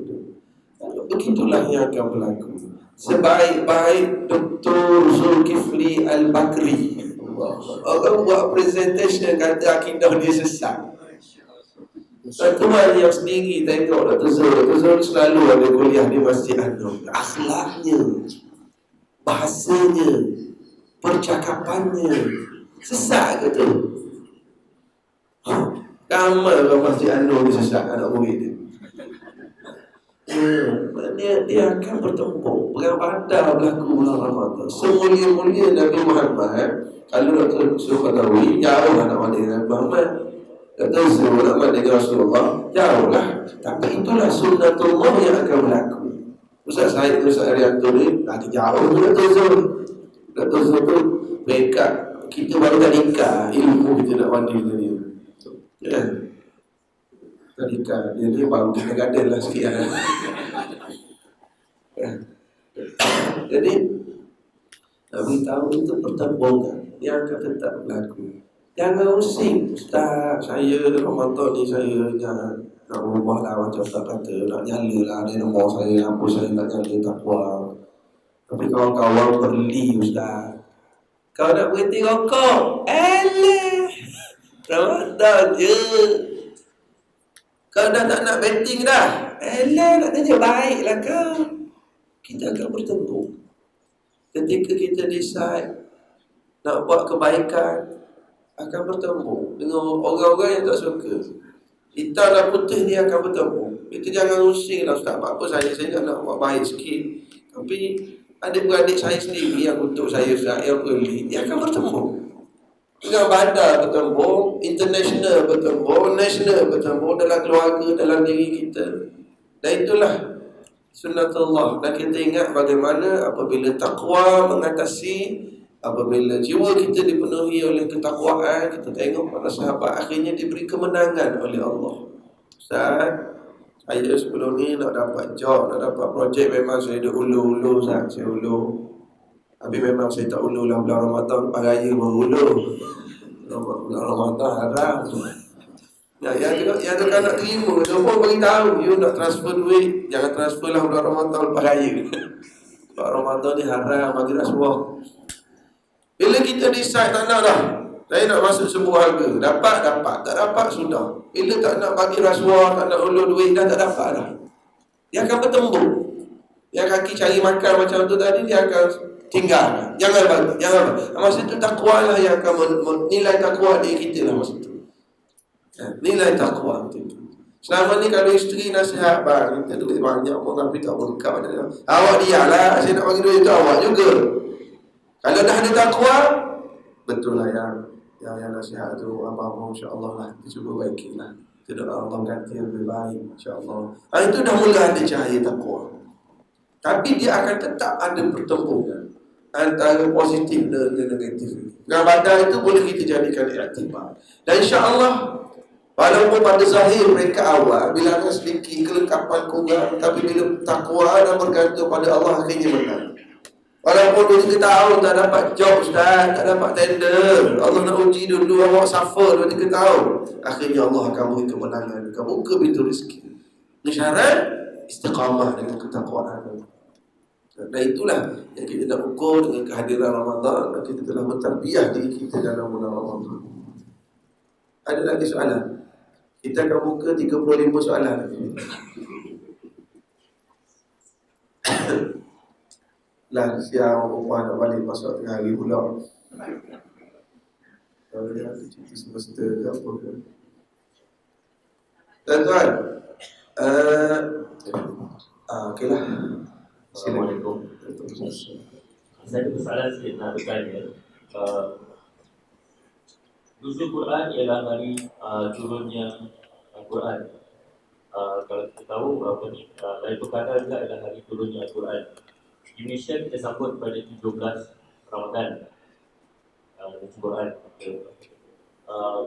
Begitulah yang akan berlaku. Sebaik-baik Dr. Zulkifli Al-Bakri, orang buat presentation kata akidah dia sesat. Tuan yang sendiri tengok Dr. Zul selalu ada kuliah di Masjid An-Nur. Akhlaknya, bahasanya, percakapannya sesat ke tu? Ramai orang Masjid An-Nur ni sesat anak murid dia. Dia akan bertempur. Perang Badar berlaku bulan Ramadan. Semulia-mulia Nabi Muhammad, kalau Dr. Suqadawi jauh nak mandi Nabi Muhammad, Dr. Zul nak mandi Rasulullah, jauh lah. Tapi itulah sunnatullah yang akan berlaku. Ustaz Syed, Ustaz Arianto ni ada jauh dengan Dr. Zul. Dr. Zul tu mereka kita baru tak nikah, ilmu kita nak mandi dengan dia. Ya. Tadika dia baru kena gaden lah sikit lah. Jadi nak beritahu itu pertembungan yang akan tetap berlaku. Jangan usik, Ustaz, saya Ramadan ni saya nak ubah lah macam Ustaz kata, nak nyala lah dinamo saya, apa saya nak nyala takwa. Tapi kawan-kawan beli Ustaz, kau nak berhenti rokok? Ramadan je. Kau dah tak nak betting dah. Nak tanya baiklah kau. Kita akan bertemu. Ketika kita decide nak buat kebaikan, akan bertemu dengan orang-orang yang tak suka. Hitam dan putih dia akan bertemu. Itu jangan usik lah Ustaz. Apa saya nak buat baik sikit. Tapi adik-beradik saya sendiri yang untuk saya Ustaz, yang early, dia akan bertemu. Dengan bandar bertembung, international bertembung, nasional bertembung dalam keluarga, dalam diri kita. Dan itulah sunnatullah. Dan kita ingat bagaimana apabila takwa mengatasi, apabila jiwa kita dipenuhi oleh ketakwaan, kita tengok para sahabat akhirnya diberi kemenangan oleh Allah. Ustaz, saya sebelum ni nak dapat job, nak dapat projek, memang saya dah ulu-ulu Ustaz, saya ulu. Tapi memang saya tak ulu lah bulan Ramadan, raya berulu. Bulan Ramadan haram. Yang tu kan nak terima, dia pun beritahu, you nak transfer duit, jangan transfer lah bulan Ramadan lepas raya. Bulan Ramadan ni haram, bagi rasuah. Bila kita decide tak nak dah, saya nak masuk sebuah harga, dapat, tak dapat sudah. Bila tak nak bagi rasuah, tak nak ulur duit, dah tak dapat dah. Dia akan bertembung. Yang kaki cari makan macam tu tadi, dia akan tinggal. Jangan bagi. Masa itu takwa lah yang akan nilai takwa diri kita lah masa itu. Nilai takwa itu. Selama ni kalau isteri nasihat, bang, kita duit banyak pun tapi tak berkat. Awak dialah, saya nak bagi duit itu awak juga. Kalau dah ada takwa, betul lah yang nasihat tu apa-apa, insya-Allah lah kita cuba baikilah. Kita doa Allah ganti yang lebih baik, insya-Allah. Itu dah mula ada cahaya takwa. Tapi dia akan tetap ada pertembungan antara positif dan negatif. Dengan badar itu boleh kita jadikan iktibar. Dan insya-Allah walaupun pada zahir mereka awal bila ada sedikit kelengkapan kurang, tapi bila takwa dan bergantung pada Allah akhirnya menang. Walaupun 2-3 tahun tak dapat job Ustaz, tak dapat tender, Allah nak uji dulu, awak suffer 2-3 tahun, akhirnya Allah akan beri kemenangan, akan buka pintu rezeki. Ini syarat istiqamah dengan ketakwaan. Dan itulah yang kita nak ukur dengan kehadiran Ramadan, dan kita telah mentarbiah diri kita dalam bulan Ramadan. Ada lagi soalan? Kita akan buka 35 soalan lagi. Lah siang rumah nak balik masuk tengah hari pula. Kalau dia ada cuti semester ke apa ke. Tuan-tuan, okeylah. Assalamualaikum. Saya ada soalan sikit nak bertanya. Nuzul Quran ialah dari turunnya Al-Quran. Kalau kita tahu Lailatul Qadar juga adalah hari turunnya Al-Quran. Indonesia kita sambut pada 17 Ramadan Al-Quran.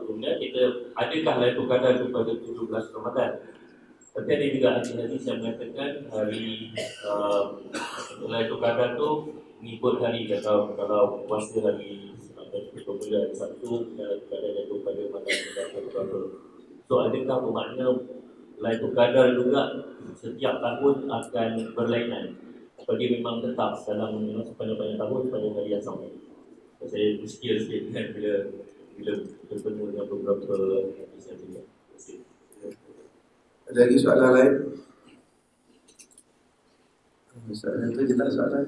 Kemudian kita adakah Lailatul Qadar itu pada 17 Ramadan? Tapi ada juga hadis yang mengatakan hari Lailatul Qadar tu mengikut hari, kalau puasa hari hari Sabtu Lailatul Qadar jatuh pada malam. So adakah bermakna Lailatul Qadar juga setiap tahun akan berlainan? Atau dia memang tetap dalam sepanjang tahun pada hari yang sama? Saya bersikir sikit kan bila bertemu dengan beberapa hadis yang juga. Ada lagi soalan lain? Soalan itu kita soalan.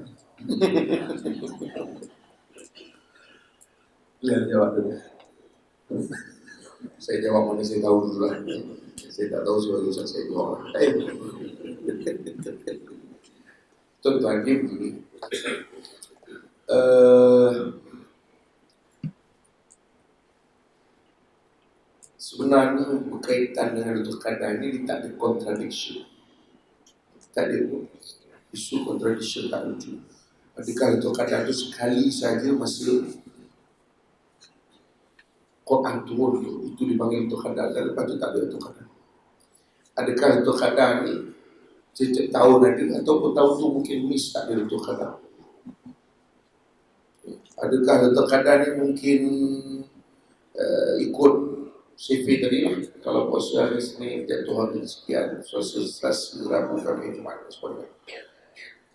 Lihat jawab dulu. Saya jawab mana saya tahu dulu lah. Saya tak tahu sebab usah saya jawab. Tuan-tuan dia begini. Sebenarnya berkaitan dengan Lailatul Qadar ini tak ada contradiction. Tak ada isu contradiction, tak ada. Adakah Lailatul Qadar itu sekali saja masa Quran turun itu dipanggil Lailatul Qadar, dan lepas itu tak ada Lailatul Qadar? Adakah Lailatul Qadar ni setiap tahun ada, ataupun tahun tu mungkin miss tak ada Lailatul Qadar? Adakah Lailatul Qadar ni mungkin ikut CV tadi lah, kalau puasa hari Senin jatuh hari sekian, Selasa, Rabu, Khamis, Jumaat dan sebagainya.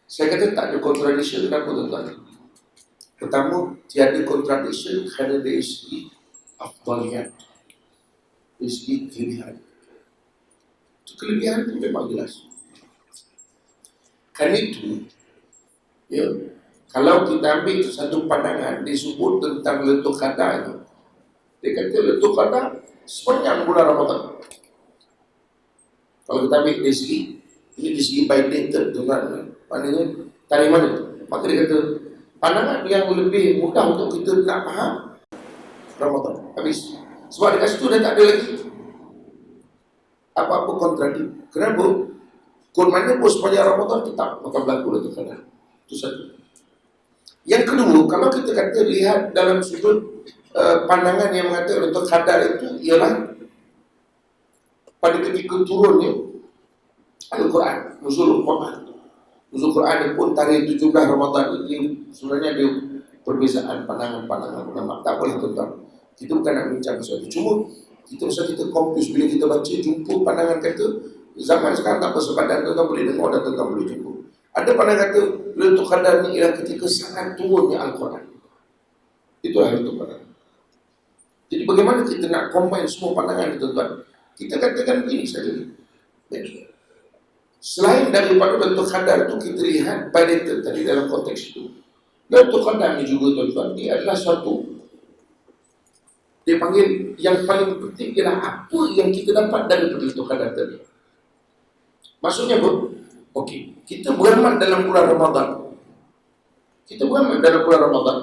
Saya kata tak ada contradiction. Kenapa tuan-tuan? Pertama, tiada contradiction kerana dari segi afdaliyat, dari segi kelebihan. Itu kelebihan itu memang jelas. Kan itu, ya, kalau kita ambil satu pandangan disebut tentang Lailatul Qadar itu, dia kata Lailatul Qadar sepanjang bulan Ramadan. Kalau kita ambil dari segi ini, dari segi backdated dengan maknanya dari mana, maka dia kata pandangan yang lebih mudah untuk kita nak faham Ramadan habis. Sebab dekat situ dah tak ada lagi apa-apa kontradik. Kenapa? Kurmanya pun sepanjang Ramadan tetap akan berlaku Lailatul Qadar. Itu satu. Yang kedua, kalau kita kata lihat dalam sudut pandangan yang mengatakan Lailatul Qadar itu ialah pada ketika turunnya Al-Quran, nuzul Quran. Nuzul Quran pun tarikh 17 Ramadan ini sebenarnya ada perbezaan pandangan-pandangan ulama. Tak boleh tuan-tuan. Kita bukan nak bincang sesuatu. Cuma kita confuse bila kita baca jumpa pandangan kata zaman sekarang tak apa sepadan, tuan-tuan boleh dengar dan tuan-tuan boleh jumpa. Ada pandangan kata Lailatul Qadar ni ialah ketika sangat turunnya Al-Quran. Itulah Lailatul Qadar. Jadi bagaimana kita nak combine semua pandangan ni tuan-tuan? Kita katakan begini saja. Selain daripada Lailatul Qadar itu kita lihat backdated tadi dalam konteks itu. Lailatul Qadar ni juga tuan-tuan, dia adalah suatu, dia panggil yang paling penting ialah apa yang kita dapat dari Lailatul Qadar tadi. Maksudnya apa? Okey, kita beramal dalam bulan Ramadan. Kita beramal dalam bulan Ramadan,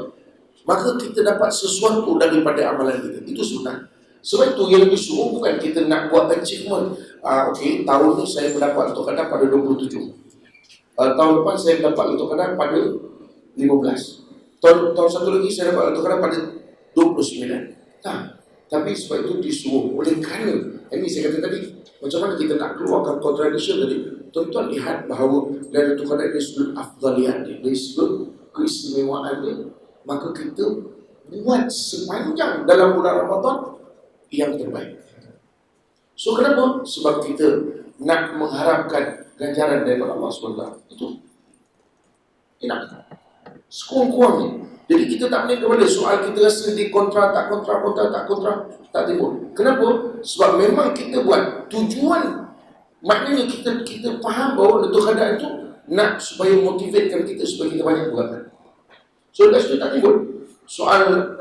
maka kita dapat sesuatu daripada amalan kita. Itu sunnah. Sebab itu yang disuruh bukan kita nak buat achievement. Okey, tahun ni saya mendapat Lailatul Qadar pada 27. Tahun depan saya mendapat Lailatul Qadar pada 15. Tahun satu lagi saya dapat Lailatul Qadar pada 29. Tak. Tapi sebab itu disuruh oleh kerana ini saya kata tadi, macam mana kita nak keluarkan contradiction tadi. Tuan-tuan lihat bahawa Lailatul Qadar dari sudut afdaliyat dia, dari sudut keistimewaan dia, maka kita buat sepanjang dalam bulan Ramadan yang terbaik. So kenapa? Sebab kita nak mengharapkan ganjaran daripada Allah SWT. Itu enak. Sekurang-kurangnya. Jadi kita tak boleh kepada soal kita rasa di kontra, tak kontra, tak timbul. Kenapa? Sebab memang kita buat tujuan, maknanya kita faham bahawa Lailatul Qadar itu nak supaya motivatekan kita supaya kita banyak buatkan. So dari situ tak timbul soal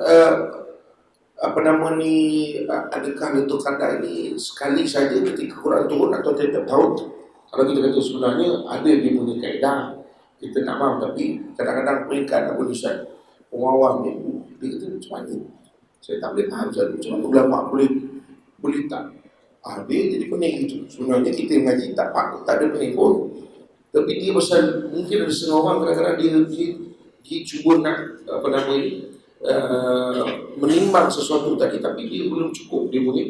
adakah Lailatul Qadar ini sekali saja ketika Quran turun atau tiap tahun? Kalau kita kata sebenarnya ada dia punya kaedah, kita nak faham, tapi kadang-kadang peringkat apa Ustaz, orang awam ni dia kata macam mana? Saya tak boleh faham Ustaz, macam mana ulama boleh tak Dia jadi pening gitu. Sebenarnya kita mengaji tak ada pening pun. Tapi dia pasal mungkin ada setengah orang kadang-kadang dia cuba nak menimbang sesuatu tadi, tapi dia belum cukup dia punya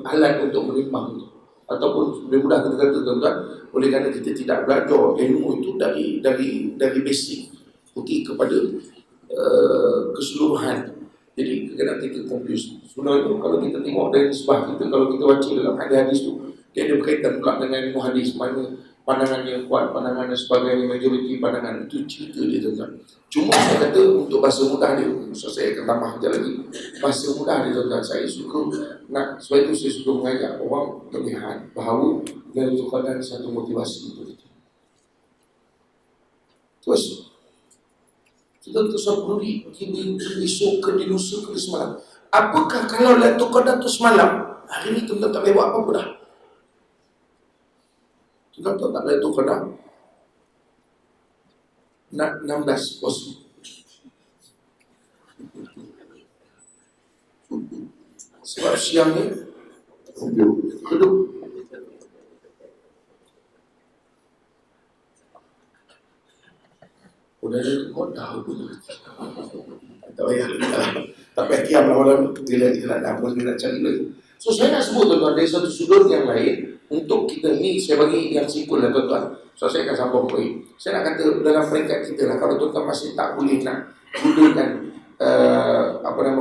alat untuk menimbang itu. Ataupun lebih mudah kita kata tuan-tuan, oleh kerana kita tidak belajar ilmu itu dari basic pergi kepada keseluruhan. Jadi kadang kita confuse. Sebenarnya itu kalau kita tengok dari nisbah kita, kalau kita baca dalam hadis tu, dia ada berkaitan pula dengan ilmu hadis, mana pandangannya kuat, pandangannya sebagainya, majoriti pandangan itu cerita dia tuan-tuan. Cuma saya kata untuk bahasa mudah dia, saya akan tambah sekali lagi. Bahasa mudah dia tuan-tuan, saya suka sebab itu saya suka mengajak orang melihat bahawa dari Qadar satu motivasi itu. Terus kita tersebut besok ke di lusa ke semalam. Apakah kalau Lailatul Qadar itu semalam, hari ini tuan-tuan tak boleh buat apa-apa dah? Tuan-tuan tak Lailatul Qadar 16 pos. Sebab siang ni duduk. Udah kau tahu pun. Tak payah. Tak payah kiam malam dia nak cari lagi. So saya nak sebut tuan-tuan dari satu sudut yang lain untuk kita ni, saya bagi yang simpul lah tuan-tuan. So saya akan sambung lagi. Saya nak kata dalam peringkat kita lah, kalau tuan-tuan masih tak boleh nak gunakan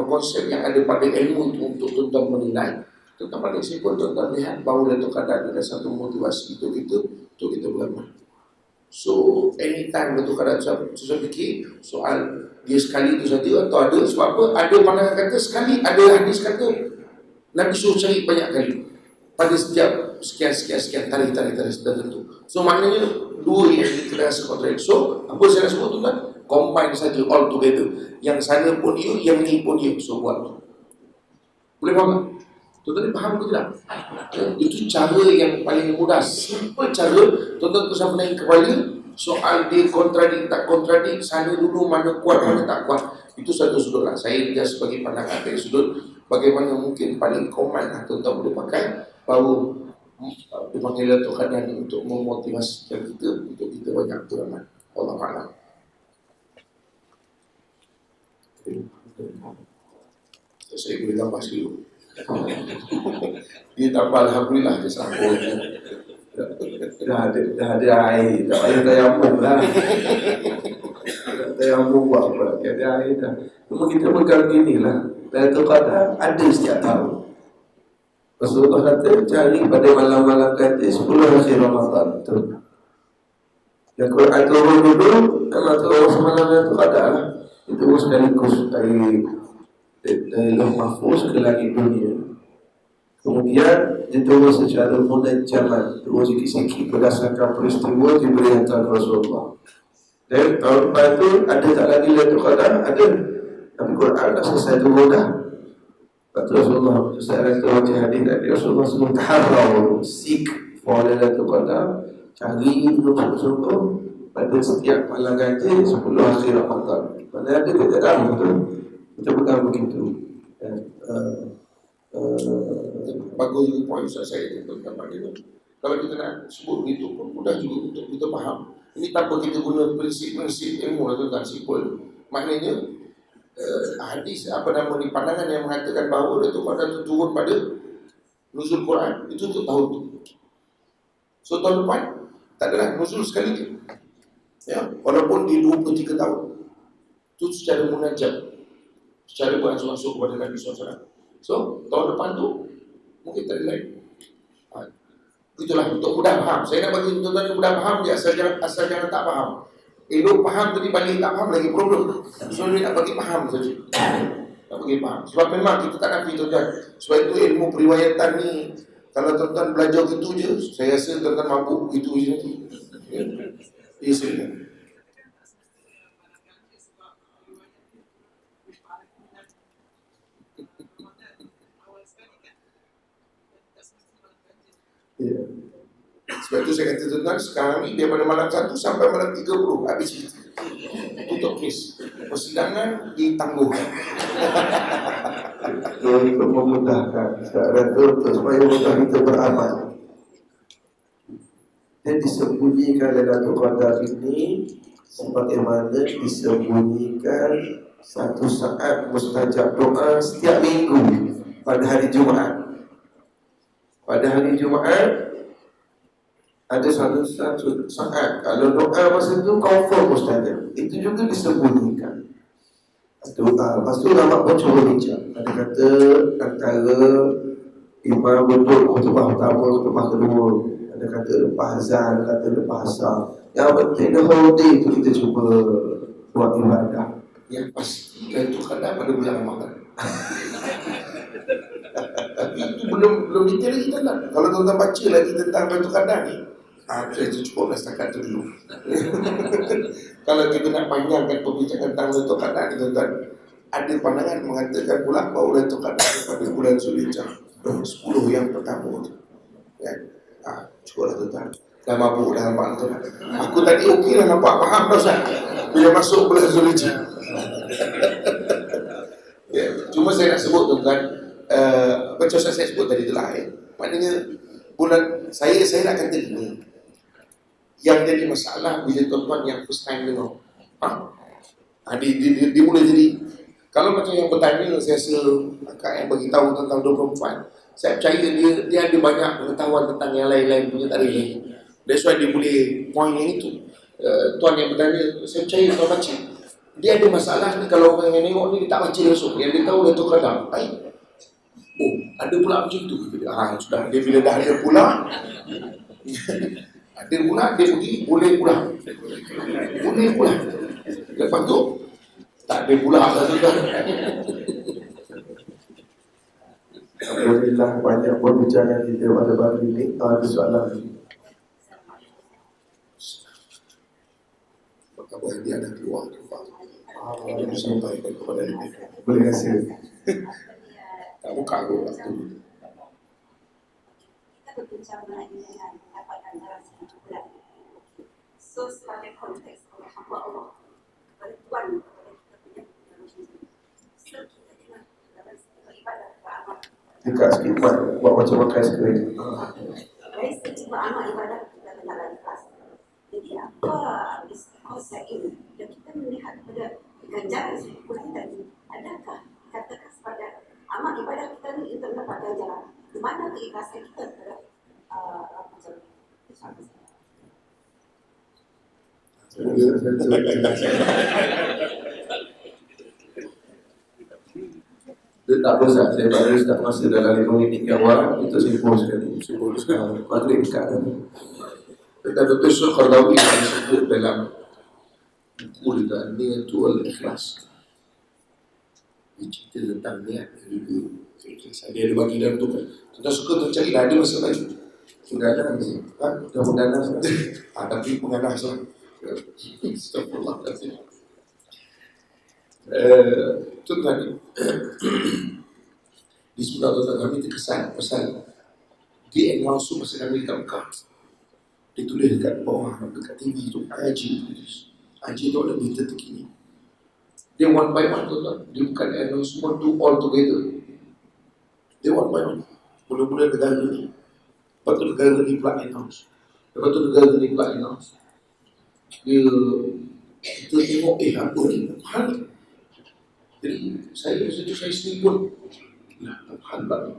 konsep yang ada pada ilmu itu untuk tuan-tuan menilai, tuan-tuan paling simpul tuan-tuan lihat bahawa Lailatul Qadar ada satu motivasi untuk kita beramal. So anytime Lailatul Qadar saya fikir soal dia sekali itu saja atau ada, sebab apa? Ada pandangan kata sekali, ada hadis kata Nabi suruh cari banyak kali pada setiap sekian tarikh tertentu. So maknanya dua yang kita rasa kontradiksi. So apa saya nak sebut tuan-tuan? Combine saja all together. Yang sana pun you, yang ni pun you. So buat tu. Boleh faham tak? Tuan-tuan faham ke tidak? Itu cara yang paling mudah. Simple cara. Tuan-tuan tu sama naik kepala. Soal dia kontradik tak kontradik, sana dulu mana kuat mana tak kuat. Itu satu sudut lah. Saya dia sebagai pandangan dari sudut bagaimana mungkin paling common lah tuan-tuan boleh pakai bahawa dipanggil Lailatul Qadar untuk memotivasi kita untuk kita banyak beramal. Allah Ta'ala. Saya boleh tambah sikit. Dia tambah alhamdulillah dia sambung. Dah ada air, tak payah tayamum lah. Tayamum buat apa? Ada air dah. Cuma kita pegang gini lah. Lailatul Qadar ada setiap tahun. Rasulullah kata cari pada malam-malam kata 10 hari Ramadan tu. Yang Quran turun dulu, kalau turun semalam Lailatul Qadar lah. Itu sekaligus dari Lauh Mahfuz ke langit dunia. Kemudian diturun secara munajjaman, turun sikit-sikit berdasarkan peristiwa diberi hantar Rasulullah. Dan tahun lepas tu ada tak lagi Lailatul Qadar? Ada. Tapi Quran dah selesai turun dah. Kata Rasulullah, saya kata wajah hadis tadi, Rasulullah sebut taharraw, seek for Lailatul Qadar, cari sungguh-sungguh pada setiap malam ganjil 10 akhir Ramadan. Mana ada kita tahu betul. Kita pegang begitu. Bagus juga poin saya tentang bagaimana. Kalau kita nak sebut begitu pun mudah juga untuk kita faham. Ini tanpa kita guna prinsip-prinsip ilmu lah tuan-tuan, simpel. Maknanya hadis pandangan yang mengatakan bahawa Lailatul Qadar itu turun pada nuzul Quran itu untuk tahun tu. So tahun depan tak adalah nuzul sekali je. Ya, walaupun di 23 tahun. Itu secara munajat, secara beransur-ansur kepada Nabi SAW. So tahun depan tu mungkin tak ada lain. Itulah untuk mudah faham. Saya nak bagi tuan-tuan mudah faham je, asal jangan tak faham. Elok faham tadi balik tak faham lagi problem. So ni nak bagi faham saja. Nak bagi faham. Sebab memang kita tak nafi tuan-tuan. Sebab itu ilmu periwayatan ni, kalau tuan-tuan belajar gitu je, saya rasa tuan-tuan mampu begitu je nanti. Ya, silakan. Ya. Sebab itu saya kata tuan-tuan, sekarang ni daripada malam 1 sampai malam 30 habis cerita. Tutup kes. Persidangan ditangguhkan. untuk memudahkan sekarang itu untuk supaya mudah kita beramal. Dan disembunyikan Lailatul Qadar ini sebagaimana disembunyikan satu saat mustajab doa setiap minggu pada hari Jumaat. Pada hari Jumaat ada satu saat kalau doa masa itu confirm mustajab, itu juga disembunyikan. Doa, lepas tu ulama pun cuba bincang. Ada kata antara imam untuk khutbah pertama, khutbah kedua. Ada kata lepas azan, kata lepas asar. Yang penting the whole day tu kita cuba buat ibadah. Yang pasti itu kadang pada bulan Ramadan. Tapi itu belum detail lagi kan. Kalau tuan-tuan baca lagi tentang Lailatul Qadar ni, saya cukup setakat tu dulu. Kalau kita nak panjangkan perbincangan tentang Lailatul Qadar ni, tuan-tuan, ada pandangan mengatakan pula bahawa Lailatul Qadar pada bulan Zulhijjah 10 yang pertama tu. Kan? Cukuplah tuan-tuan. Dah mabuk dah nampak tu. Aku tadi okey lah nampak faham dah Ustaz. Bila masuk bulan Zulhijjah. Ya, cuma saya nak sebut tuan-tuan, macam saya sebut tadi tu lah, maknanya bulan saya nak kata ini. Yang jadi masalah bila tuan-tuan yang first time dengar, dia mula jadi, kalau macam yang bertanya, saya rasa kakak yang beritahu tentang 2 perempuan, saya percaya dia ada banyak pengetahuan tentang yang lain-lain punya tarikh. That's why dia boleh point yang itu. Tuan yang bertanya, saya percaya tuan baca. Dia ada masalah ni, kalau orang yang tengok ni dia tak baca langsung. Yang dia tahu Lailatul Qadar. Baik. Oh, ada pula macam tu. Sudah. Dia bila dah ada pula, ada pula, dia pergi, boleh pula. Boleh pula. Lepas tu, tak ada pula. Alhamdulillah banyak perbincangan kita pada pagi ini. Ada soalan lagi. Kabar dia ada keluar. Dia sampaikan kepada dia. Boleh kasih. Tak buka aku waktu tu. Kita berbincang dengan dapatkan dalam satu bulan. So sebagai konteks oleh hamba Allah kepada Tuhan, kepada kita punya macam tu. So kita kena dalam beribadah beramal. Dekat sikit buat macam makan skrin. Dari segi beramal ibadah kita kena dalam kelas. Jadi apa konsep ini? Dan kita melihat kepada ganjaran bulan tadi. Adakah katakan sepada amal ibadah kita ni untuk mendapat ganjaran? Di mana keikhlasan kita terhadap macam Dia tak apa Ustaz, saya baru start masa dalam 5 minit yang awal untuk simpul sekali. Simpul sekali. Maghrib dekat tadi. Dr. Syekh Qardawi disebut dalam buku dia Niatul Ikhlas. Dia cerita tentang niat dan juga keikhlasan. Dia ada bagi dalam tu kan. Tuan suka tercari dah ada masa lagi. Mudah-mudahan mudah-mudahan. Tapi penganas lah. Astagfirullahaladzim. Tuan-tuan, di sebelah tuan kami terkesan pasal dia announce masa kami dekat Mekah. Dia tulis dekat bawah, dekat TV tu, Haji. Haji tu ada berita terkini. Dia one by one tuan-tuan. Dia bukan announcement tu all together. Dia one by one. Mula-mula negara ni. Lepas tu negara ni pula announce. Lepas tu negara ni pula announce. Kita tengok, apa ni? Hal ni. Jadi, saya sendiri pun, hal ni.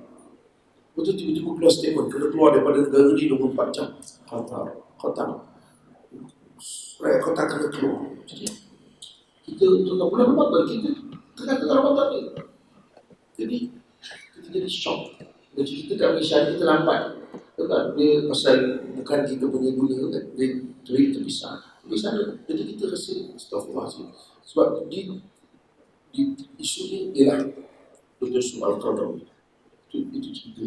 Lepas tu tiba-tiba keluar statement, kena keluar daripada negara ni 24 jam. Qatar. Rakyat Qatar kena keluar. Jadi, kita tuan bulan Ramadan, kita tengah-tengah Ramadan ni. Jadi, kita jadi shock. Jadi, kita kat Malaysia ni terlambat. Dia pasal bukan kita punya dunia kan. Dia terpisah. Di sana, jadi kita rasa astagfirullahaladzim. Sebab di isu ni ialah Dr. Syekh Al-Qardawi. Itu cerita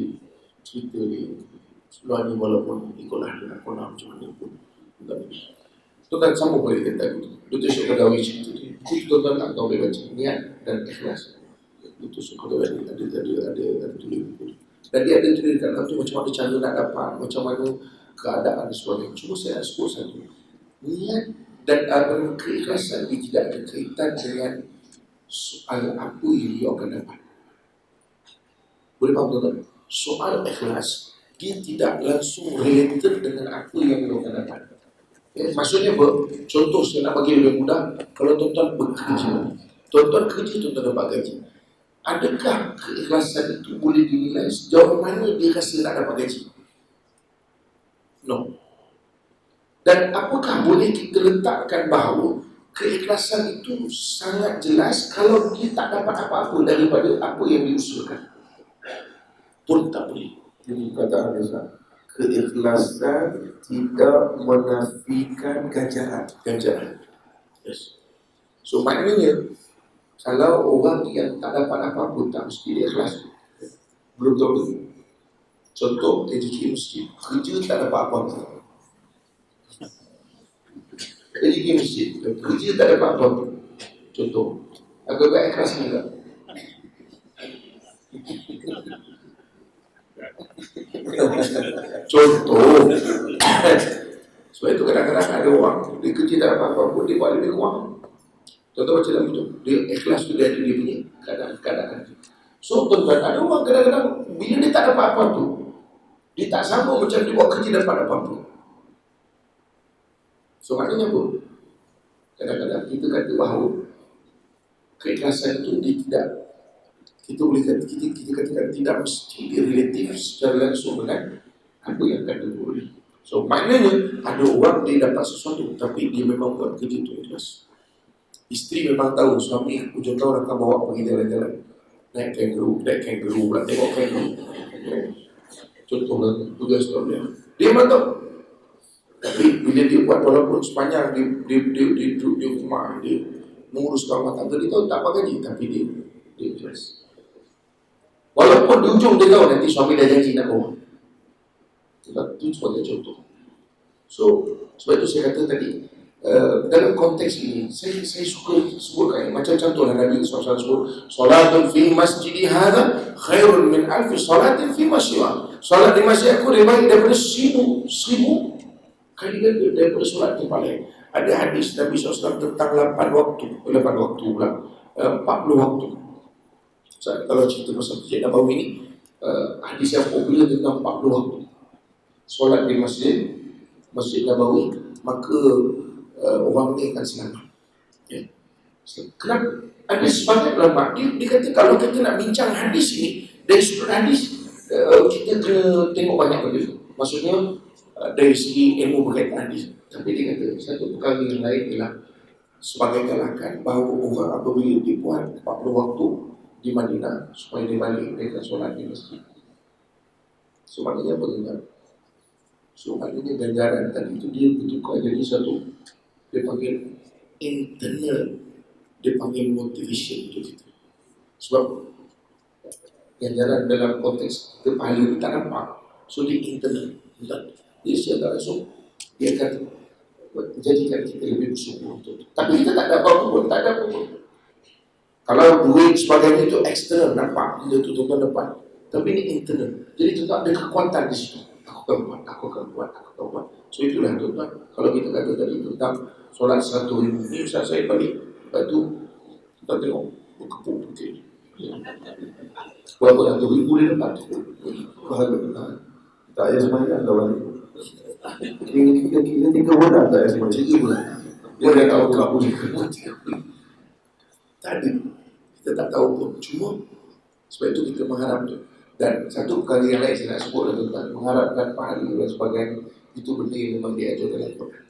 dia. Sebelah ni walaupun ikutlah dia nak konak macam mana pun. Tuan-tuan sama boleh kata itu. Dr. Syekh Al-Qardawi cerita dia. Itu tuan-tuan tak tahu boleh baca. Niat dan ikhlas. Dr. Syekh Al-Qardawi ada tulis buku. Dan dia ada tulis kat dalam tu macam mana cara nak dapat, macam mana keadaan dan sebagainya. Cuma saya nak sebut satu. Niat dan keikhlasan dia tidak ada kaitan dengan soal apa yang dia akan dapat. Boleh faham tuan-tuan? Soal ikhlas dia tidak langsung related dengan apa yang kita dapat. Maksudnya apa? Contoh saya nak bagi lebih mudah. Kalau tuan-tuan bekerja, tuan-tuan kerja, tuan-tuan dapat gaji. Adakah keikhlasan itu boleh dinilai sejauh mana dia rasa nak dapat gaji? No. Dan apakah boleh kita letakkan bahawa keikhlasan itu sangat jelas kalau dia tak dapat apa-apa daripada apa yang diusulkan? Pun tak boleh. Jadi perkataan Ustaz, keikhlasan tidak menafikan ganjaran. Yes. So maknanya kalau orang yang tak dapat apa-apa tak mesti dia ikhlas. Belum tahu. Contoh eduki masjid, kerja tak dapat apa-apa. Eduki masjid, kerja tak dapat apa-apa. Contoh, agak-agak ikhlas ni tak? Contoh. Sebab itu kadang-kadang ada orang dia kerja tak dapat apa-apa, dia buat lebih kurang. Contoh macam dalam itu, dia ikhlas tu dia ada dia punya keadaan. So tuan-tuan, ada orang kadang-kadang bila dia tak dapat apa tu, dia tak sama macam dia buat kerja dapat apa-apa. So maknanya apa? Kadang-kadang kita kata bahawa keikhlasan itu dia tidak, kita boleh kata, kita katakan tidak mesti dia relatif secara langsung dengan apa yang akan dia. So maknanya ada orang dia dapat sesuatu tapi dia memang buat kerja itu ikhlas. Isteri memang tahu suami hujung tahun akan bawa pergi jalan-jalan, naik kangaroo pula, tengok kangaroo. Contohnya tugas tahun dia memang tahu. Tapi bila dia buat, walaupun sepanjang di rumah dia menguruskan rumah tangga, dia tahu tak apa gaji, tapi dia ikhlas. Walaupun di ujung dia tahu nanti suami dah janji nak bawa. Itu sebagai contoh. So sebab itu saya kata tadi, dalam konteks ini saya suka sebutkan macam contohlah Nabi SAW sebut, salatun fi masjidi hadha khairun min alfi salatin fi masjid. Salat di masjid aku lebih baik daripada seribu kali ganda daripada solat tempat lain. Ada hadis Nabi SAW tentang 40 waktu. So, kalau cerita pasal Masjid Nabawi ini, hadis yang popular tentang 40 waktu solat di Masjid Nabawi, maka orang ni akan selamat. Ya. Kenapa? Ada sebagian ulama dia kata kalau kita nak bincang hadis ini, dari sudut hadis kita kena tengok banyak benda. Maksudnya dari segi ilmu berkaitan hadis. Tapi dia kata satu perkara yang lain ialah sebagai galakan bahawa orang apabila dia buat 40 waktu di Madinah supaya dia balik mereka solat di masjid. So maknanya apa tuan? So maknanya ganjaran tadi itu dia bertukar jadi satu, dia panggil internal, dia panggil motivation untuk kita. Sebab ganjaran dalam konteks kita pahala tak nampak, so dia internal. Dia secara langsung dia akan menjadikan kita lebih bersungguh untuk. Tapi kita tak ada apa-apa pun, tak ada apa-apa. Kalau duit sebagainya itu eksternal, nampak dia tutupan depan. Tapi ini internal. Jadi tetap ada kekuatan di situ. Aku akan buat. So itulah tuan-tuan. Kalau kita kata tadi tentang solat 100,000 ni, Ustaz saya balik. Lepas tu kita tengok berkepuk putih. Berapa 100,000 dia dapat tu? Tak payah semayang dah balik. Kita 3 bulan tak payah semayang. 3 bulan. Dia dah tahu tak boleh. Tak ada. Kita tak tahu pun. Cuma sebab itu kita mengharap tu. Dan satu perkara yang lain saya nak sebut tentang mengharapkan pahala dan sebagainya, itu benda yang memang diajar dalam Quran.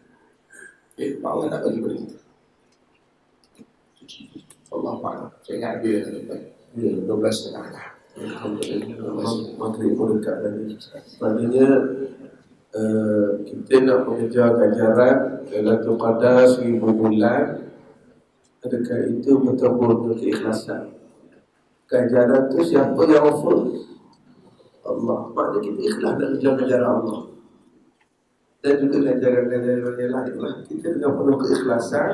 Allah nak bagi pada kita. Allah Ta'ala. Saya ingat dia tentang 12 setengah lah. Maghrib pun dekat lagi. Maknanya kita nak mengejar ganjaran Lailatul Qadar 1000 bulan. Adakah itu betul-betul keikhlasan? Ganjaran tu siapa yang offer? Allah. Maknanya kita ikhlas nak kejar ganjaran Allah. Dan juga ganjaran-ganjaran yang lain lah. Kita dengan penuh keikhlasan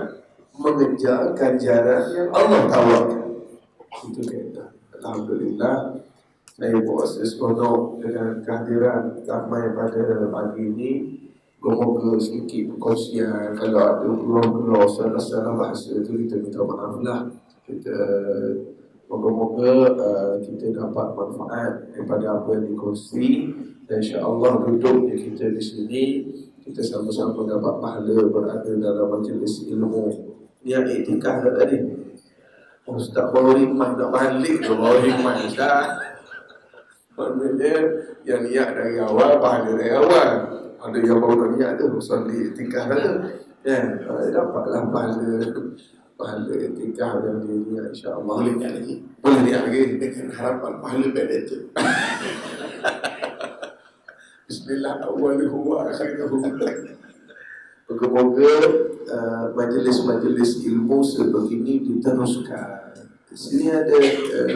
mengejar ganjaran yang Allah tawarkan. Itu kita. Alhamdulillah, saya berasa seronok dengan kehadiran ramai pada pagi ini. Moga sedikit perkongsian, kalau ada keluar-keluar salah bahasa itu kita minta maaf lah. Kita Moga-moga kita dapat manfaat daripada apa yang dikongsi, dan insya-Allah duduk kita di sini kita sama-sama dapat pahala berada dalam majlis ilmu. Yang iktikaf tadi, Ustaz baru hikmah nak balik tu, baru hikmah Ustaz. Maknanya yang niat dari awal, pahala dari awal. Ada yang baru niat tu, soleh iktikaf tu, dapatlah pahala iktikaf yang dia niat, insya-Allah. Boleh niat lagi. Boleh niat lagi. Dengan harapan pahala pada itu. Bismillah awwaluhu wa akhiruhu. Moga-moga majlis-majlis ilmu sebegini diteruskan. Di sini ada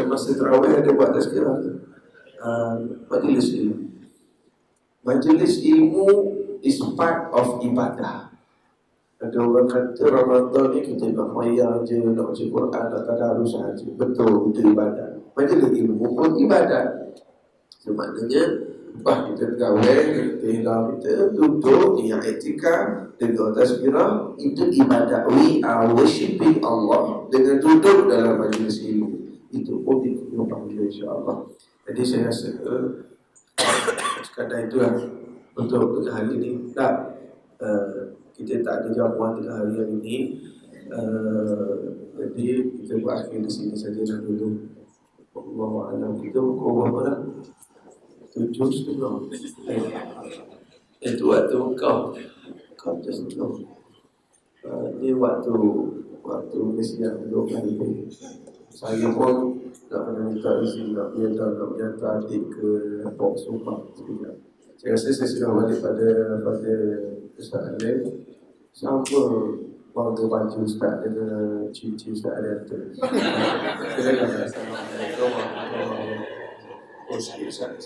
masa tarawih ada buat tazkirah. Majlis ilmu. Majlis ilmu is part of ibadah. Ada orang kata Ramadan ni kita nak maya je, nak baca Quran, nak tadarus saja. Betul, itu ibadah. Majlis ilmu pun ibadah. Semaknanya lepas kita gawai, kita hilang, kita duduk, niat iktikaf, dengar tazkirah, itu ibadah. We are worshipping Allah dengan duduk dalam majlis ilmu. Itu pun dipanggil, insya-Allah. Jadi saya rasa sekadar itulah untuk hari ini. Tak, kita tak ada jamuan tengah hari ini. Jadi kita berakhir di sini saja dulu. Wallahu a'lam. Kita pukul berapa dah? 7:30. Itu waktu kau just know. Ini waktu Malaysia duduk hari ini. Saya pun nak minta izin nak menyertai adik ke Pok Sumpah sekejap. Saya rasa saya sudah balik pada Ustaz Alim. Sama warga baju Ustaz dengan cici Ustaz Alim tu. Silakan. Assalamualaikum warahmatullahi wabarakatuh.